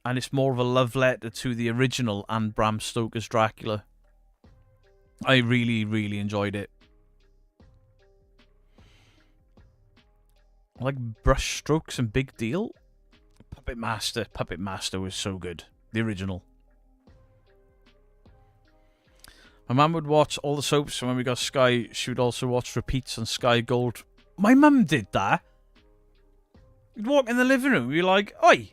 And it's more of a love letter to the original and Bram Stoker's Dracula. I really, really enjoyed it. I like Brush Strokes and Big Deal. Puppet Master was so good. The original. My mum would watch all the soaps, and when we got Sky, she would also watch repeats on Sky Gold. My mum did that. You'd walk in the living room, you're like, oi,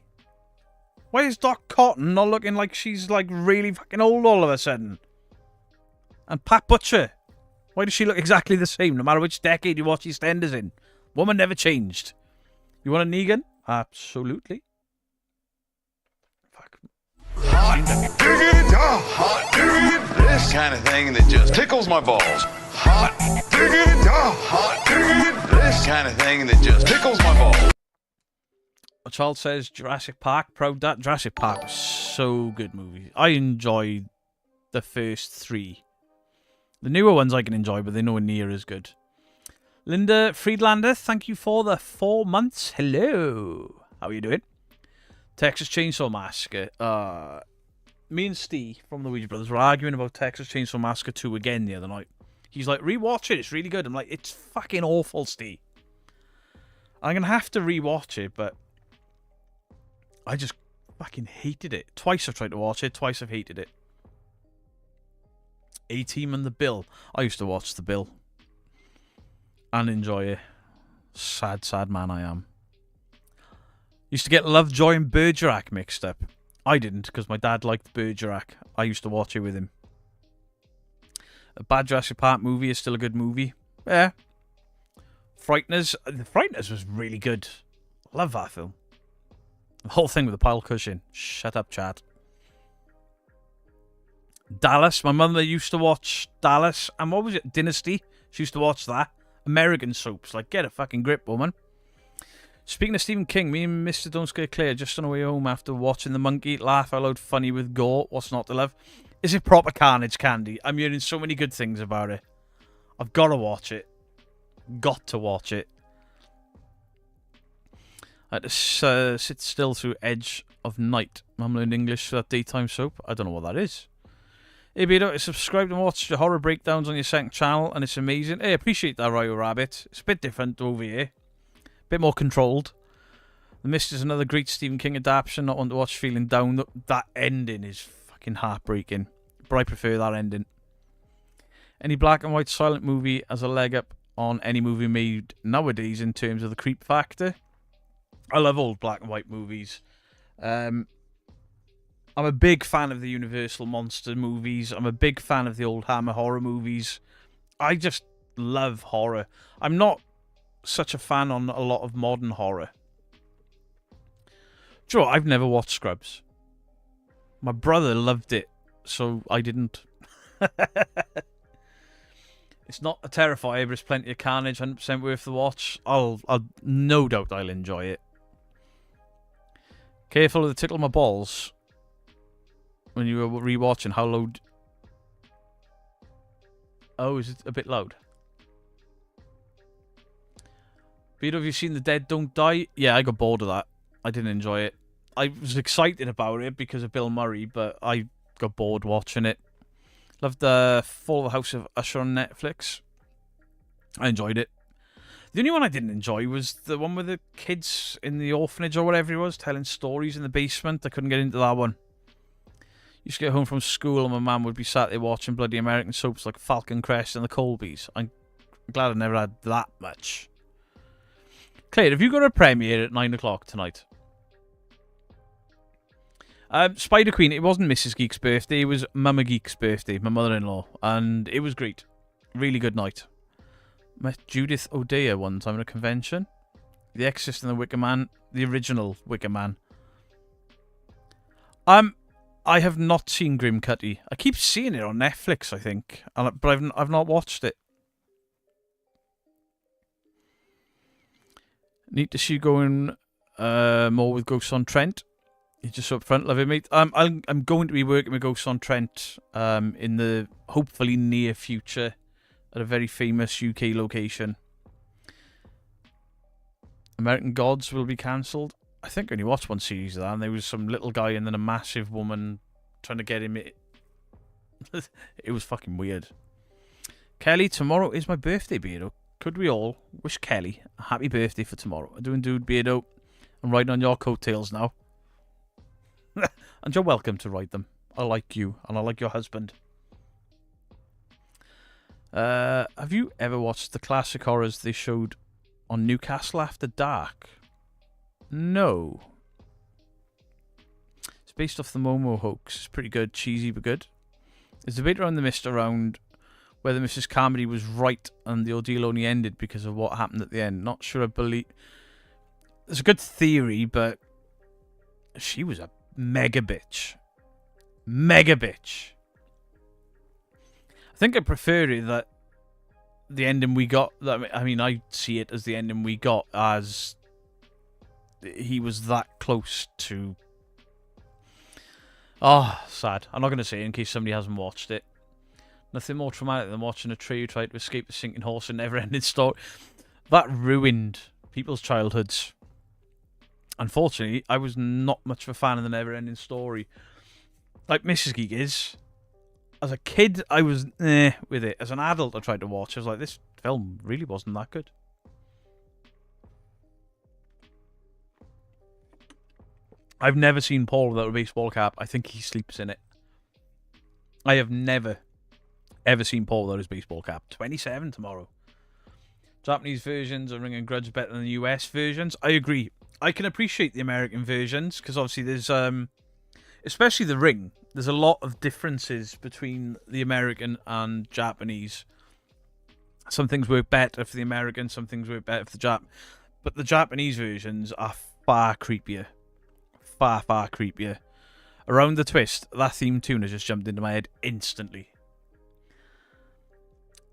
why is Doc Cotton not looking like she's like really fucking old all of a sudden? And Pat Butcher, why does she look exactly the same no matter which decade you watch EastEnders in? Woman never changed. You want a Negan? Absolutely. Fuck. Hot diggity, hot diggity, this kind of thing that just tickles my balls. Hot diggity, this kind of thing that just tickles my balls. A child says Jurassic Park. Proud that. Jurassic Park was so good movie. I enjoyed the first 3. The newer ones I can enjoy, but they're nowhere near as good. Linda Friedlander, thank you for the 4 months. Hello. How are you doing? Texas Chainsaw Massacre. Me and Steve from the Ouija Brothers were arguing about Texas Chainsaw Massacre 2 again the other night. He's like, rewatch it. It's really good. I'm like, it's fucking awful, Steve. I'm going to have to rewatch it, but I just fucking hated it. Twice I've tried to watch it. Twice I've hated it. A-Team and The Bill. I used to watch The Bill and enjoy it. Sad, sad man I am. Used to get Lovejoy and Bergerac mixed up. I didn't because my dad liked Bergerac. I used to watch it with him. A bad Jurassic Park movie is still a good movie. Yeah. Frighteners. The Frighteners was really good. Love that film. The whole thing with the pile cushion. Shut up, Chad. Dallas. My mother used to watch Dallas. And what was it? Dynasty. She used to watch that. American soaps. Like, get a fucking grip, woman. Speaking of Stephen King, me and Mr. Don't Scare Claire just on our way home after watching The Monkey laugh out loud funny with gore. What's not to love? Is it proper carnage candy? I'm hearing so many good things about it. I've got to watch it. Got to watch it. I had to sit still through Edge of Night. Mum learned English for that daytime soap. I don't know what that is. Hey, Beto, subscribe and watch the horror breakdowns on your second channel, and it's amazing. Hey, appreciate that, Royal Rabbit. It's a bit different over here. A bit more controlled. The Mist is another great Stephen King adaptation. Not one to watch feeling down. That ending is fucking heartbreaking. But I prefer that ending. Any black and white silent movie has a leg up on any movie made nowadays in terms of the creep factor. I love old black and white movies. I'm a big fan of the Universal monster movies. I'm a big fan of the old Hammer horror movies. I just love horror. I'm not such a fan on a lot of modern horror. Do you know what? I've never watched Scrubs. My brother loved it, so I didn't. It's not a terrifier, but it's plenty of carnage, 100% worth the watch. I'll no doubt I'll enjoy it. Careful of the tickle my balls when you were rewatching. How loud? Oh, is it a bit loud? Peter, have you seen The Dead Don't Die? Yeah, I got bored of that. I didn't enjoy it. I was excited about it because of Bill Murray, but I got bored watching it. Loved the Fall of the House of Usher on Netflix. I enjoyed it. The only one I didn't enjoy was the one with the kids in the orphanage or whatever it was, telling stories in the basement. I couldn't get into that one. Used to get home from school and my mum would be sat there watching bloody American soaps like Falcon Crest and the Colbys. I'm glad I never had that much. Claire, have you got a premiere at 9 o'clock tonight? Spider Queen, it wasn't Mrs. Geek's birthday, it was Mama Geek's birthday, my mother-in-law, and it was great. Really good night. Met Judith O'Dea one time at a convention. The Exorcist and the Wicker Man, the original Wicker Man. I have not seen Grim Cutty. I keep seeing it on Netflix, I think, but I've not watched it. Need to see going more with Ghosts on Trent. You're just up front, love it, mate. I'm going to be working with Ghosts on Trent in the hopefully near future at a very famous UK location. American Gods will be cancelled. I think I only watched one series of that, and there was some little guy and then a massive woman trying to get him. It was fucking weird. Kelly, tomorrow is my birthday, Beardo. Could we all wish Kelly a happy birthday for tomorrow? I'm doing, dude, Beardo. I'm riding on your coattails now. And you're welcome to ride them. I like you, and I like your husband. Have you ever watched the classic horrors they showed on Newcastle After Dark? No. It's based off the Momo hoax. It's pretty good, cheesy but good. There's a debate around the mist around whether Mrs. Carmody was right and the ordeal only ended because of what happened at the end. Not sure I believe... There's a good theory, but she was a mega bitch. Mega bitch. I think I prefer it that the ending we got... I mean, I see it as the ending we got as he was that close to... Oh, sad. I'm not going to say it in case somebody hasn't watched it. Nothing more traumatic than watching a tree try to escape a sinking horse and never-ending story. That ruined people's childhoods. Unfortunately, I was not much of a fan of the never-ending story. Like Mrs. Geek is. As a kid, I was with it. As an adult, I tried to watch. I was like, this film really wasn't that good. I've never seen Paul without a baseball cap. I think he sleeps in it. I have never, ever seen Paul without his baseball cap. 27 tomorrow. Japanese versions are ringing grudge better than the US versions. I agree. I can appreciate the American versions because obviously there's, especially The Ring, there's a lot of differences between the American and Japanese. Some things work better for the American, some things work better for the Jap. But the Japanese versions are far creepier. Far, far creepier. Around the Twist, that theme tune has just jumped into my head instantly.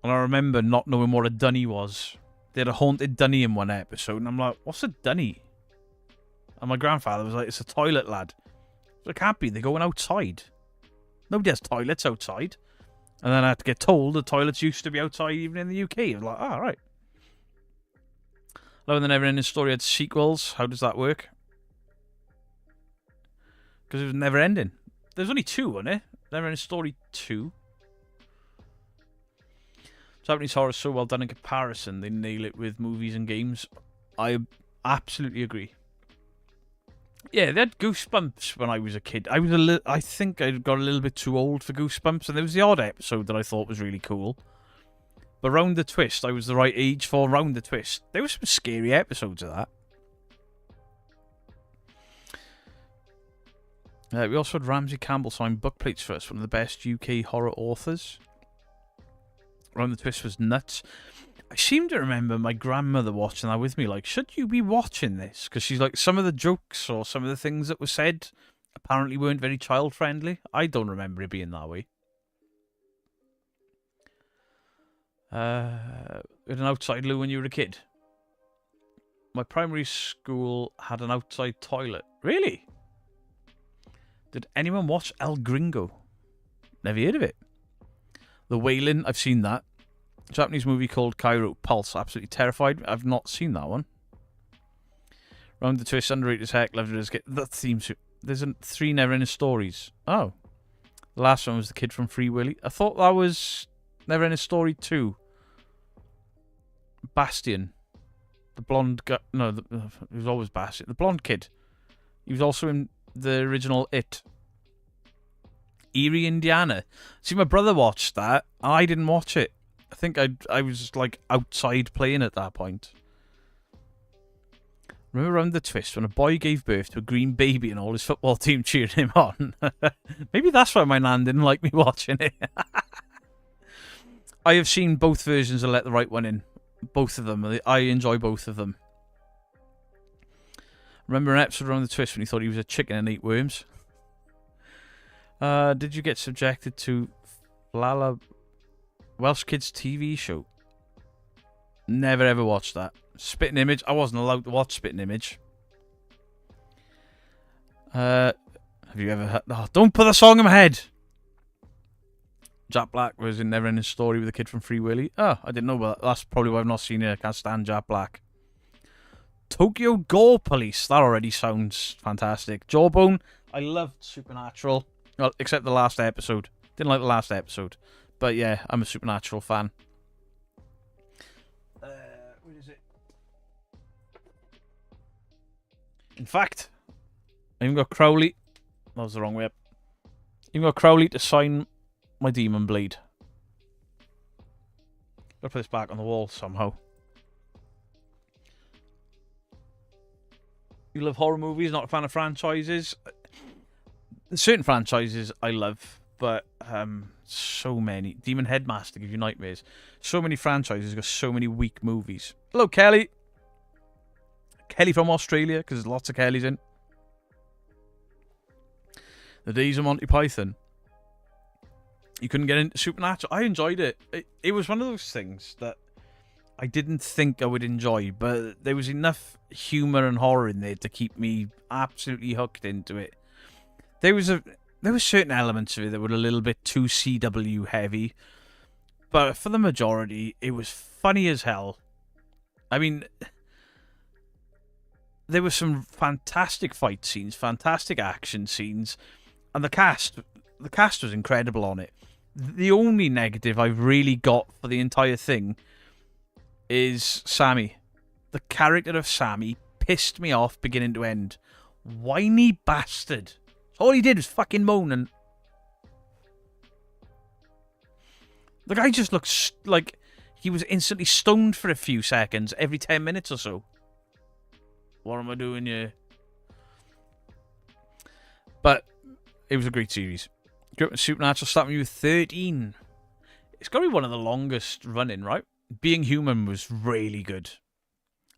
And I remember not knowing what a dunny was. They had a haunted dunny in one episode, and I'm like, what's a dunny? And my grandfather was like, it's a toilet, lad. So it can't be, they're going outside. Nobody has toilets outside. And then I had to get told the toilets used to be outside even in the UK. I was like, oh, right. Love the Never-Ending Story had sequels. How does that work? Because it was never ending. There's only two, wasn't it? Never-Ending Story 2. Japanese horror is so well done in comparison. They nail it with movies and games. I absolutely agree. Yeah, they had Goosebumps when I was a kid. I think I got a little bit too old for Goosebumps, and there was the odd episode that I thought was really cool. But Round the Twist, I was the right age for Round the Twist. There were some scary episodes of that. We also had Ramsey Campbell sign book plates for us, one of the best UK horror authors. Round the Twist was nuts. I seem to remember my grandmother watching that with me, like, should you be watching this? Because she's like, some of the jokes or some of the things that were said apparently weren't very child-friendly. I don't remember it being that way. We had an outside loo when you were a kid. My primary school had an outside toilet. Really? Did anyone watch El Gringo? Never heard of it. The Wailing, I've seen that. Japanese movie called Cairo Pulse. Absolutely terrified. I've not seen that one. Round the Twist, underrated as heck. Loved it as a kid. The theme. There's 3 Never-Ending Stories. Oh. The last one was The Kid from Free Willy. I thought that was Never-Ending Story 2. Bastian. The blonde guy. No, it was always Bastian. The blonde kid. He was also in the original It. Erie, Indiana. See, my brother watched that. I didn't watch it. I think I was like outside playing at that point. Remember Round the Twist when a boy gave birth to a green baby and all his football team cheered him on? Maybe that's why my nan didn't like me watching it. I have seen both versions of Let the Right One In. Both of them. I enjoy both of them. Remember an episode Round the Twist when he thought he was a chicken and ate worms? Did you get subjected to Lala Welsh Kids TV show? Never ever watched that. Spitting Image. I wasn't allowed to watch Spitting Image. Have you ever heard... Oh, don't put the song in my head! Jack Black was in Never-Ending Story with the kid from Free Willy. Oh, I didn't know about that. That's probably why I've not seen it. I can't stand Jack Black. Tokyo Gore Police. That already sounds fantastic. Jawbone. I loved Supernatural. Well, except the last episode. Didn't like the last episode. But yeah, I'm a Supernatural fan. Where is it? In fact, I even got Crowley. That was the wrong way up. Even got Crowley to sign my Demon Blade. Gotta put this back on the wall somehow. You love horror movies, not a fan of franchises? There's certain franchises I love, but so many. Demon Headmaster gives you nightmares. So many franchises got so many weak movies. Hello, Kelly. Kelly from Australia, because there's lots of Kellys in. The Days of Monty Python. You couldn't get into Supernatural. I enjoyed it. It was one of those things that I didn't think I would enjoy, but there was enough humour and horror in there to keep me absolutely hooked into it. There were certain elements of it that were a little bit too CW heavy, but for the majority, it was funny as hell. I mean, there were some fantastic fight scenes, fantastic action scenes, and the cast was incredible on it. The only negative I've really got for the entire thing is Sammy. The character of Sammy pissed me off beginning to end. Whiny bastard. All he did was fucking moan, and the guy just looks like he was instantly stoned for a few seconds every 10 minutes or so. What am I doing here? But it was a great series. Grew up in Supernatural, starting when you were 13. It's got to be one of the longest running, right? Being Human was really good.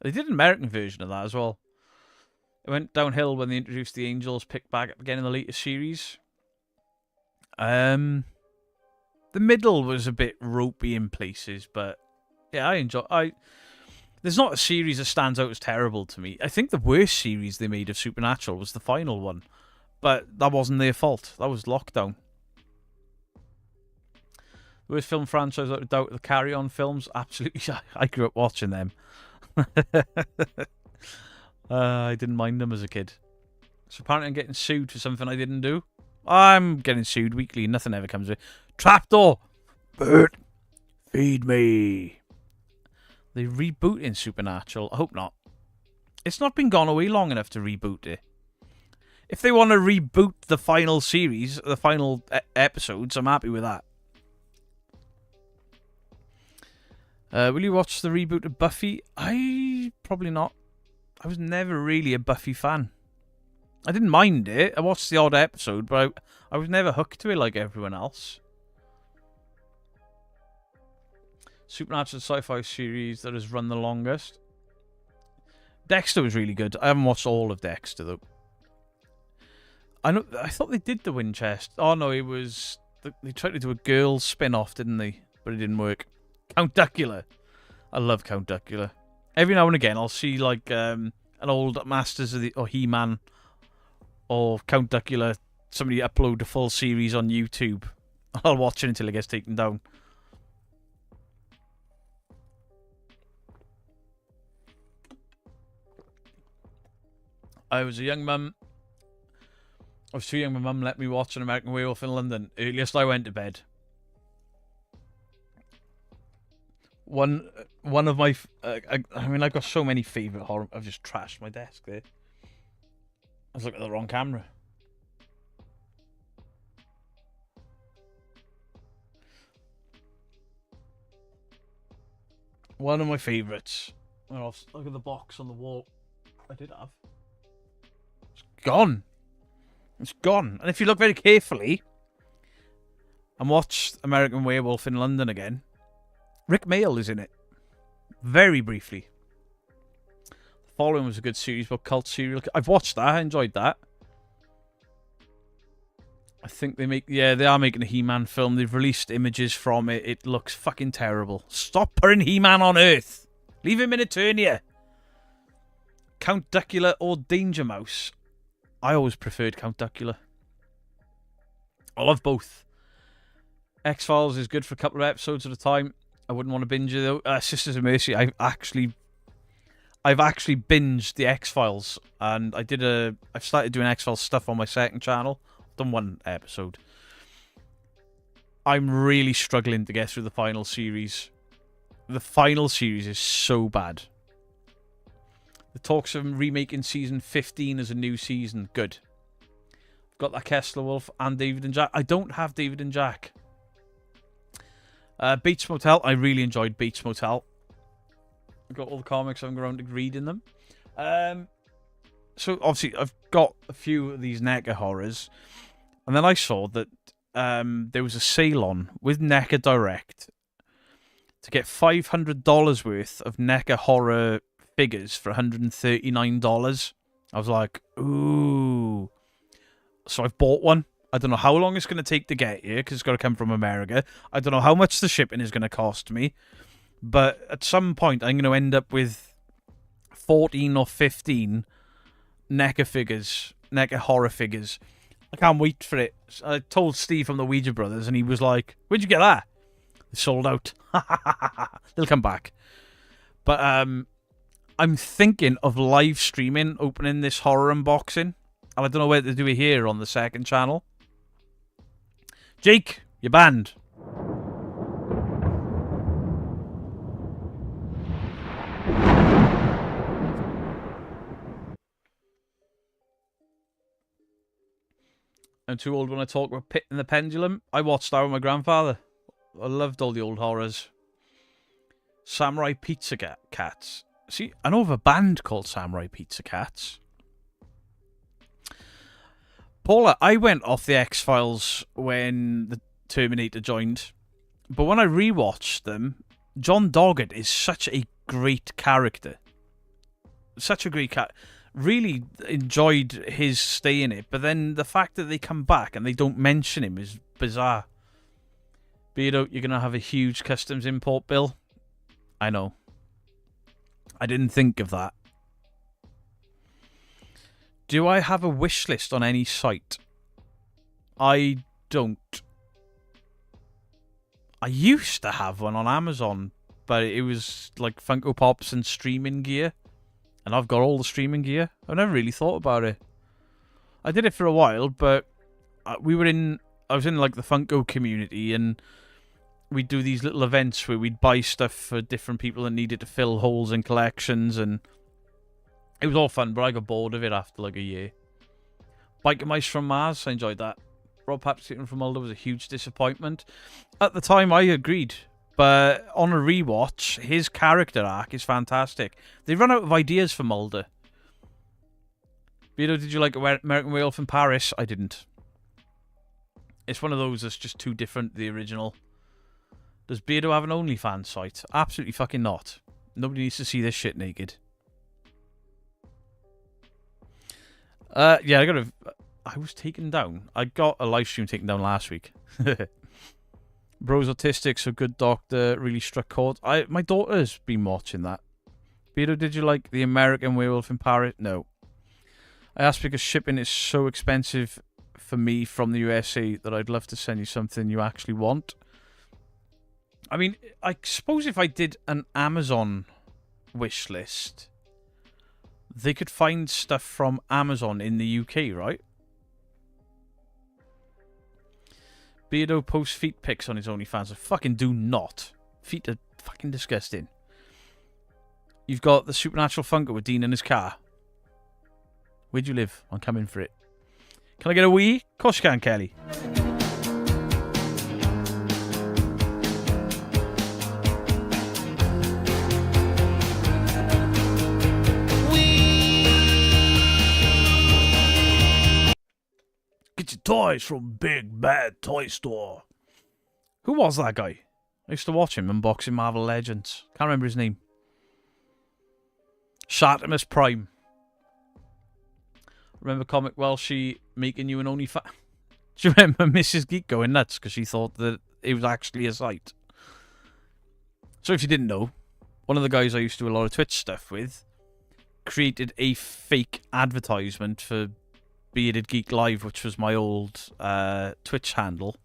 They did an American version of that as well. It went downhill when they introduced the Angels, picked back up again in the latest series. The middle was a bit ropey in places, but yeah, I enjoy. There's not a series that stands out as terrible to me. I think the worst series they made of Supernatural was the final one, but that wasn't their fault. That was Lockdown. The worst film franchise, without a doubt, the Carry On films. Absolutely, I grew up watching them. I didn't mind them as a kid. So apparently I'm getting sued for something I didn't do. I'm getting sued weekly. Nothing ever comes of it. Trapdoor! Bert! Feed me! They rebooting Supernatural. I hope not. It's not been gone away long enough to reboot it. If they want to reboot the final series, the final episodes, I'm happy with that. Will you watch the reboot of Buffy? Probably not. I was never really a Buffy fan. I didn't mind it. I watched the odd episode, but I was never hooked to it like everyone else. Supernatural sci-fi series that has run the longest. Dexter was really good. I haven't watched all of Dexter though. I thought they did the Winchester. Oh no, it was they tried to do a girls spin-off, didn't they? But it didn't work. Count Duckula. I love Count Duckula. Every now and again, I'll see like an old Masters of the or He-Man or Count Duckula. Somebody upload a full series on YouTube. I'll watch it until it gets taken down. I was a young mum. I was too young. My mum let me watch an American Werewolf in London. Earliest I went to bed. One of my... I mean, I've got so many favourite horror... I've just trashed my desk there. I was looking at the wrong camera. One of my favourites. Look at the box on the wall. I did have. It's gone. It's gone. And if you look very carefully and watch American Werewolf in London again, Rick Mayall is in it. Very briefly. The following was a good series about cult serial. I've watched that. I enjoyed that. I think they are making a He-Man film. They've released images from it. It looks fucking terrible. Stop putting He-Man on Earth. Leave him in Eternia. Count Duckula or Danger Mouse. I always preferred Count Duckula. I love both. X-Files is good for a couple of episodes at a time. I wouldn't want to binge it though. Sisters of Mercy, I've actually binged the X-Files, and I've started doing X-Files stuff on my second channel. I've done one episode. I'm really struggling to get through the final series. The final series is so bad. The talks of remaking season 15 as a new season. Good. I've got that Kessler Wolf and David and Jack. I don't have David and Jack. Bates Motel. I really enjoyed Bates Motel. I've got all the comics. I haven't got around to reading them. So, obviously, I've got a few of these NECA horrors. And then I saw that there was a sale on with NECA Direct to get $500 worth of NECA horror figures for $139. I was like, ooh. So I've bought one. I don't know how long it's going to take to get here because it's got to come from America. I don't know how much the shipping is going to cost me. But at some point, I'm going to end up with 14 or 15 NECA figures, NECA horror figures. I can't wait for it. I told Steve from the Ouija Brothers, and he was like, where'd you get that? It's sold out. They'll come back. But I'm thinking of live streaming, opening this horror unboxing. And I don't know whether to do it here on the second channel. Jake, you're banned. I'm too old when I talk about Pit and the Pendulum. I watched that with my grandfather. I loved all the old horrors. Samurai Pizza Cats. See, I know of a band called Samurai Pizza Cats. Paula, I went off the X-Files when the Terminator joined. But when I rewatched them, John Doggett is such a great character. Such a great character. Really enjoyed his stay in it. But then the fact that they come back and they don't mention him is bizarre. Beardo, you're going to have a huge customs import bill. I know. I didn't think of that. Do I have a wish list on any site? I don't. I used to have one on Amazon, but it was like Funko Pops and streaming gear. And I've got all the streaming gear. I've never really thought about it. I did it for a while, but I was in like the Funko community, and we'd do these little events where we'd buy stuff for different people that needed to fill holes in collections, and it was all fun, but I got bored of it after like a year. Biker Mice from Mars, I enjoyed that. Rob Pattinson from Mulder was a huge disappointment. At the time, I agreed. But on a rewatch, his character arc is fantastic. They run out of ideas for Mulder. Did you like American Werewolf in Paris? I didn't. It's one of those that's just too different to the original. Does Beardo have an OnlyFans site? Absolutely fucking not. Nobody needs to see this shit naked. Yeah, I was taken down. I got a live stream taken down last week. Bro's autistic, so good doctor, really struck chord. My daughter's been watching that. Beardo, did you like the American Werewolf in Paris? No. I asked because shipping is so expensive for me from the USA that I'd love to send you something you actually want. I mean, I suppose if I did an Amazon wish list, they could find stuff from Amazon in the UK, right? Beardo posts feet pics on his OnlyFans. I fucking do not. Feet are fucking disgusting. You've got the Supernatural Funko with Dean in his car. Where'd you live? I'm coming for it. Can I get a wee? Of course you can, Kelly. Get your toys from Big Bad Toy Store. Who was that guy? I used to watch him unboxing Marvel Legends. Can't remember his name. Shartimus Prime. Remember Comic Welshie making you an OnlyFans? Do you remember Mrs. Geek going nuts because she thought that it was actually a site? So if you didn't know, one of the guys I used to do a lot of Twitch stuff with created a fake advertisement for Bearded Geek Live, which was my old Twitch handle.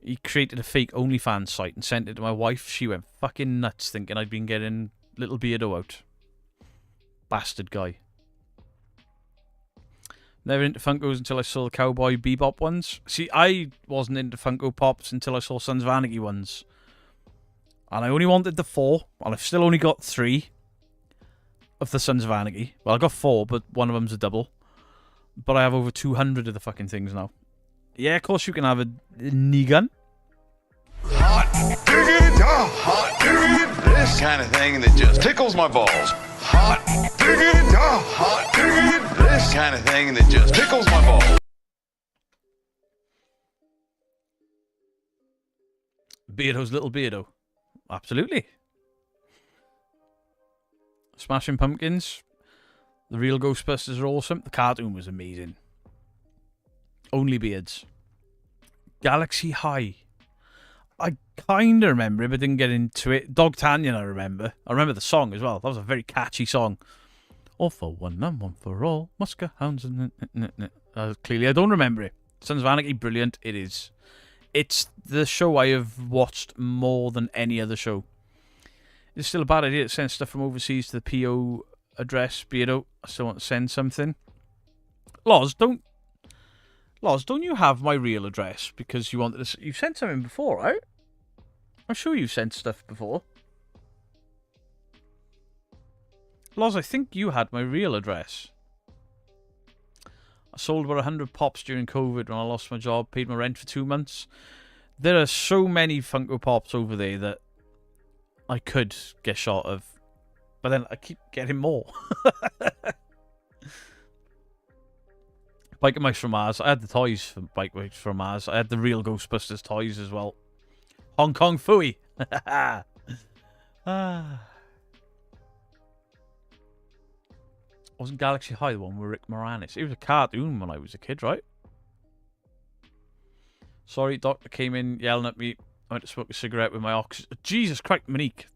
He created a fake OnlyFans site and sent it to my wife. She went fucking nuts thinking I'd been getting little Beardo out. Bastard guy. Never into Funkos until I saw the Cowboy Bebop ones. See, I wasn't into Funko Pops until I saw Sons of Anarchy ones. And I only wanted the 4, and I've still only got 3 of the Sons of Anarchy. Well, I got 4, but one of them's a double. But I have over 200 of the fucking things now. Yeah, of course you can have a knee gun. Hot diggity, hot diggity, this kind of thing that just tickles my balls. Hot diggity, hot diggity, this kind of thing that just tickles my balls. Beardo's Little Beardo. Absolutely. Smashing Pumpkins. The real Ghostbusters are awesome. The cartoon was amazing. Only Beards. Galaxy High. I kind of remember it, but didn't get into it. Dog Tanyan, I remember. I remember the song as well. That was a very catchy song. All for one and one for all. Musker Hounds and... clearly, I don't remember it. Sons of Anarchy, brilliant. It is. It's the show I have watched more than any other show. It's still a bad idea to send stuff from overseas to the PO address. Beardo, I still want to send something. Loz, don't you have my real address because you wanted to... You've sent something before, right? I'm sure you've sent stuff before. Loz, I think you had my real address. I sold about 100 Pops during COVID when I lost my job, paid my rent for 2 months. There are so many Funko Pops over there that I could get shot of. But then I keep getting more. Biker Mice from Mars. I had the toys for Biker Mice from Mars. I had the real Ghostbusters toys as well. Hong Kong Phooey. Wasn't Galaxy High the one with Rick Moranis? It was a cartoon when I was a kid, right? Sorry, doctor came in yelling at me. I went to smoke a cigarette with my oxygen. Jesus Christ, Monique.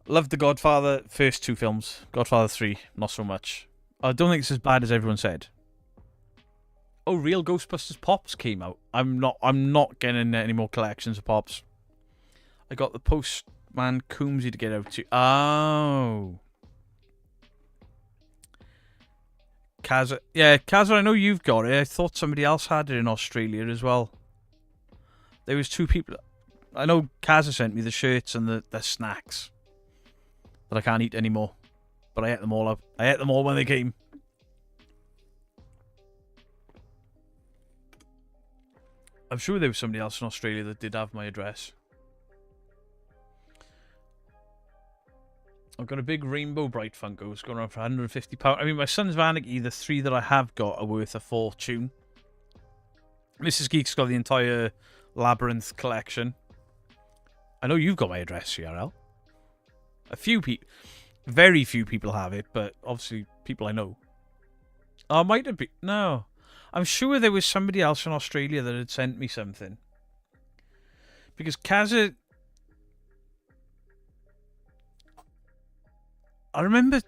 Loved The Godfather first 2 films. Godfather 3, not so much. I don't think it's as bad as everyone said. Oh, real Ghostbusters Pops came out. I'm not getting any more collections of Pops. I got the Postman Coombsy to get out to. Oh. Kazza. Yeah, Kazza, I know you've got it. I thought somebody else had it in Australia as well. There was 2 people. I know Kazza sent me the shirts and the snacks that I can't eat anymore. but I ate them all up. I ate them all when they came. I'm sure there was somebody else in Australia that did have my address. I've got a big Rainbow Bright Funko. It's going around for £150. I mean, my son's Vanity, the 3 that I have got are worth a fortune. Mrs. Geek's got the entire Labyrinth collection. I know you've got my address, CRL. A few people, very few people have it, but obviously people I know. Oh, might have been. No. I'm sure there was somebody else in Australia that had sent me something. Because Kazza... I remember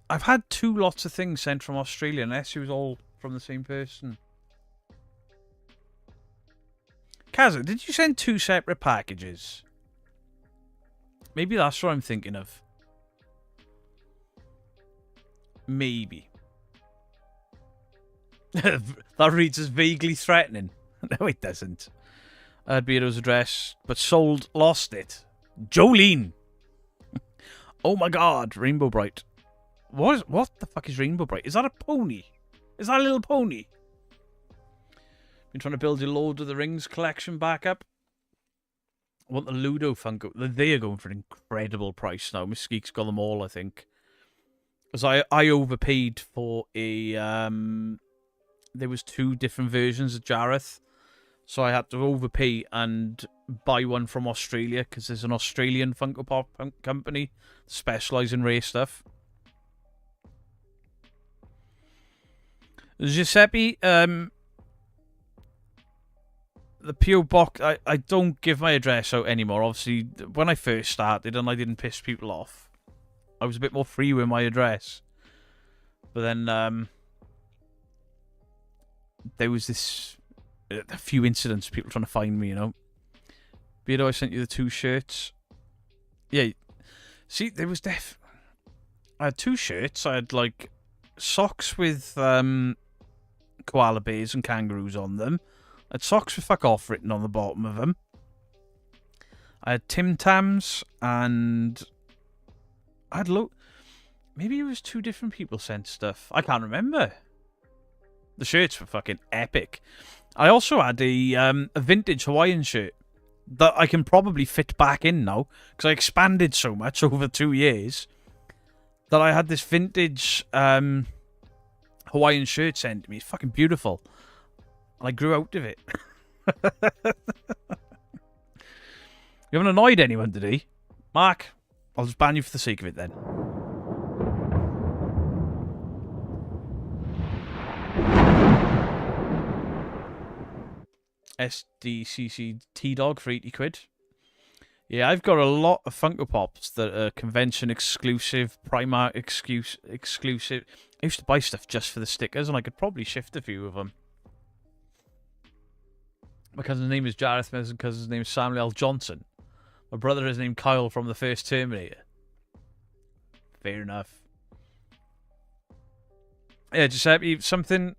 I've had 2 lots of things sent from Australia, unless it was all from the same person. Kazza, did you send 2 separate packages? Maybe that's what I'm thinking of. Maybe. That reads as vaguely threatening. No, it doesn't. I had Beardo's address, but sold, lost it. Jolene! Oh my god, Rainbow Bright. What the fuck is Rainbow Bright? Is that a pony? Is that a little pony? Been trying to build your Lord of the Rings collection back up. I want the Ludo Funko. They are going for an incredible price now. Miss Geek's got them all, I think. Because I overpaid for a... there was 2 different versions of Jareth. So I had to overpay and buy one from Australia, because there's an Australian Funko Pop company that specialise in rare stuff. Giuseppe, the P.O. Box, I don't give my address out anymore. Obviously, when I first started and I didn't piss people off, I was a bit more free with my address. But then there was a few incidents of people trying to find me, you know. Beardo, I sent you the 2 shirts. Yeah. See, there was I had 2 shirts. I had, like, socks with koala bears and kangaroos on them. I had socks with fuck off written on the bottom of them. I had Tim Tams and I had maybe it was 2 different people sent stuff. I can't remember. The shirts were fucking epic. I also had a vintage Hawaiian shirt that I can probably fit back in now, because I expanded so much over 2 years that I had this vintage Hawaiian shirt sent to me. It's fucking beautiful. And I grew out of it. You haven't annoyed anyone today? Mark, I'll just ban you for the sake of it then. SDCC T-Dog for 80 quid. Yeah, I've got a lot of Funko Pops that are convention exclusive, Primark exclusive. I used to buy stuff just for the stickers, and I could probably shift a few of them. My cousin's name is Jareth, my cousin's name is Samuel L. Johnson. My brother is named Kyle from the first Terminator. Fair enough. Yeah, Giuseppe, something...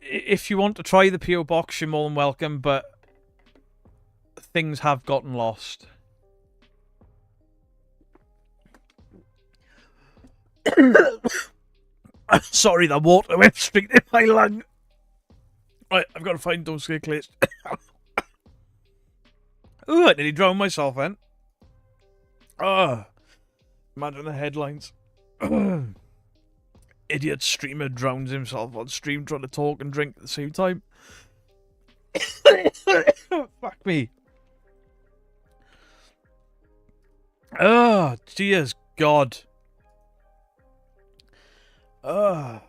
If you want to try the P.O. Box, you're more than welcome, but things have gotten lost. Sorry, the water went straight in my lung. Right, I've got to find those clips. Ooh, I nearly drowned myself then. Oh, imagine the headlines. Idiot streamer drowns himself on stream trying to talk and drink at the same time. Fuck me. Oh, dear God. I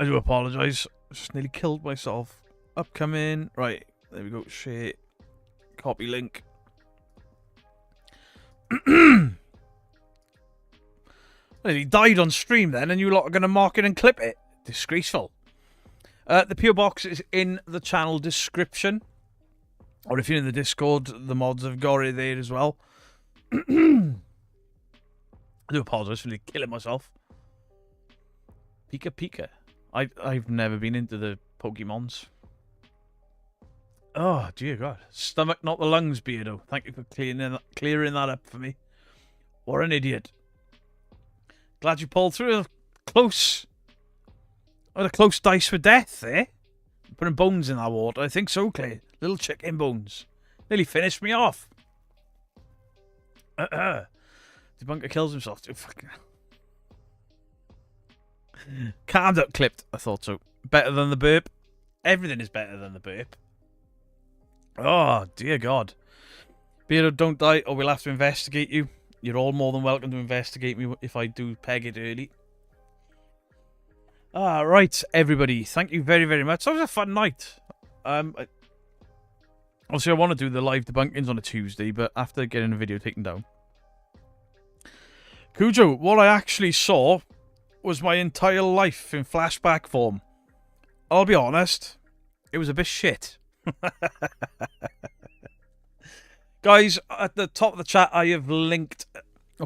do apologise. I just nearly killed myself. Upcoming. Right, there we go. Share. Copy link. Well, he died on stream then, and you lot are going to mark it and clip it. Disgraceful. The PO Box is in the channel description. Or if you're in the Discord, the mods have got it there as well. I do apologise for killing myself. Pika Pika. I've never been into the Pokemons. Oh, dear God. Stomach, not the lungs, Beardo. Thank you for clearing that up for me. What an idiot. Glad you pulled through. Close. Oh, a close dice for death, eh? Putting bones in that water. I think so, Clay. Little chicken bones. Nearly finished me off. Debunker kills himself too. Fucking. Calmed up clipped. I thought so. Better than the burp. Everything is better than the burp. Oh, dear God. Beardo, don't die or we'll have to investigate you. You're all more than welcome to investigate me if I do peg it early. Right, everybody. Thank you very, very much. That was a fun night. Obviously, I want to do the live debunkings on a Tuesday, but after getting the video taken down. Cujo, what I actually saw was my entire life in flashback form. I'll be honest, it was a bit shit. Guys, at the top of the chat, I have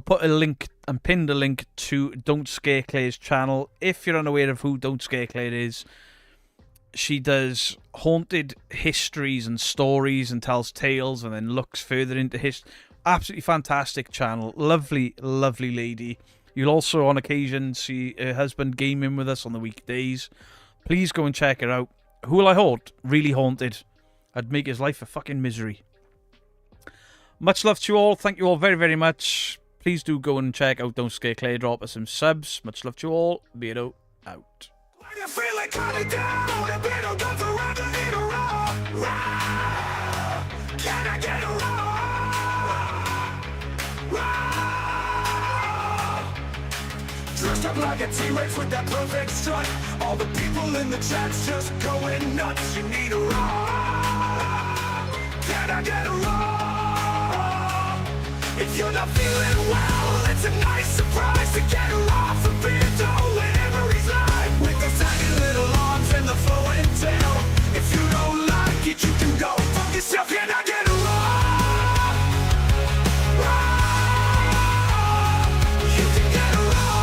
put a link and pinned a link to Don't Scare Clay's channel. If you're unaware of who Don't Scare Clay is, she does haunted histories and stories and tells tales and then looks further into history. Absolutely fantastic channel. Lovely, lovely lady. You'll also, on occasion, see her husband gaming with us on the weekdays. Please go and check her out. Who will I haunt? Really haunted. I'd make his life a fucking misery. Much love to you all. Thank you all very, very much. Please do go and check out Don't Scare Clay. Drop us some subs. Much love to you all. Beardo out. Can I get a dressed up like a T-Rex with that perfect strut. All the people in the chat's just going nuts. You need a roar. Can I get a roar? If you're not feeling well, it's a nice surprise to get her off a Beardo whenever he's live. With the tiny little arms and the flowing tail. If you don't like it, you can go fuck yourself. Can I get a roar? You can get a roar.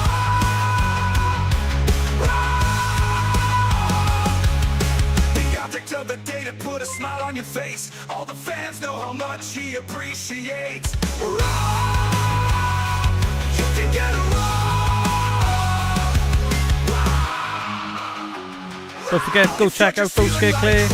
The object of the day to put a smile on your face. All the fans know how much he appreciates. Roar. You can get a roar. Don't forget, go check out Don't Scare Clay.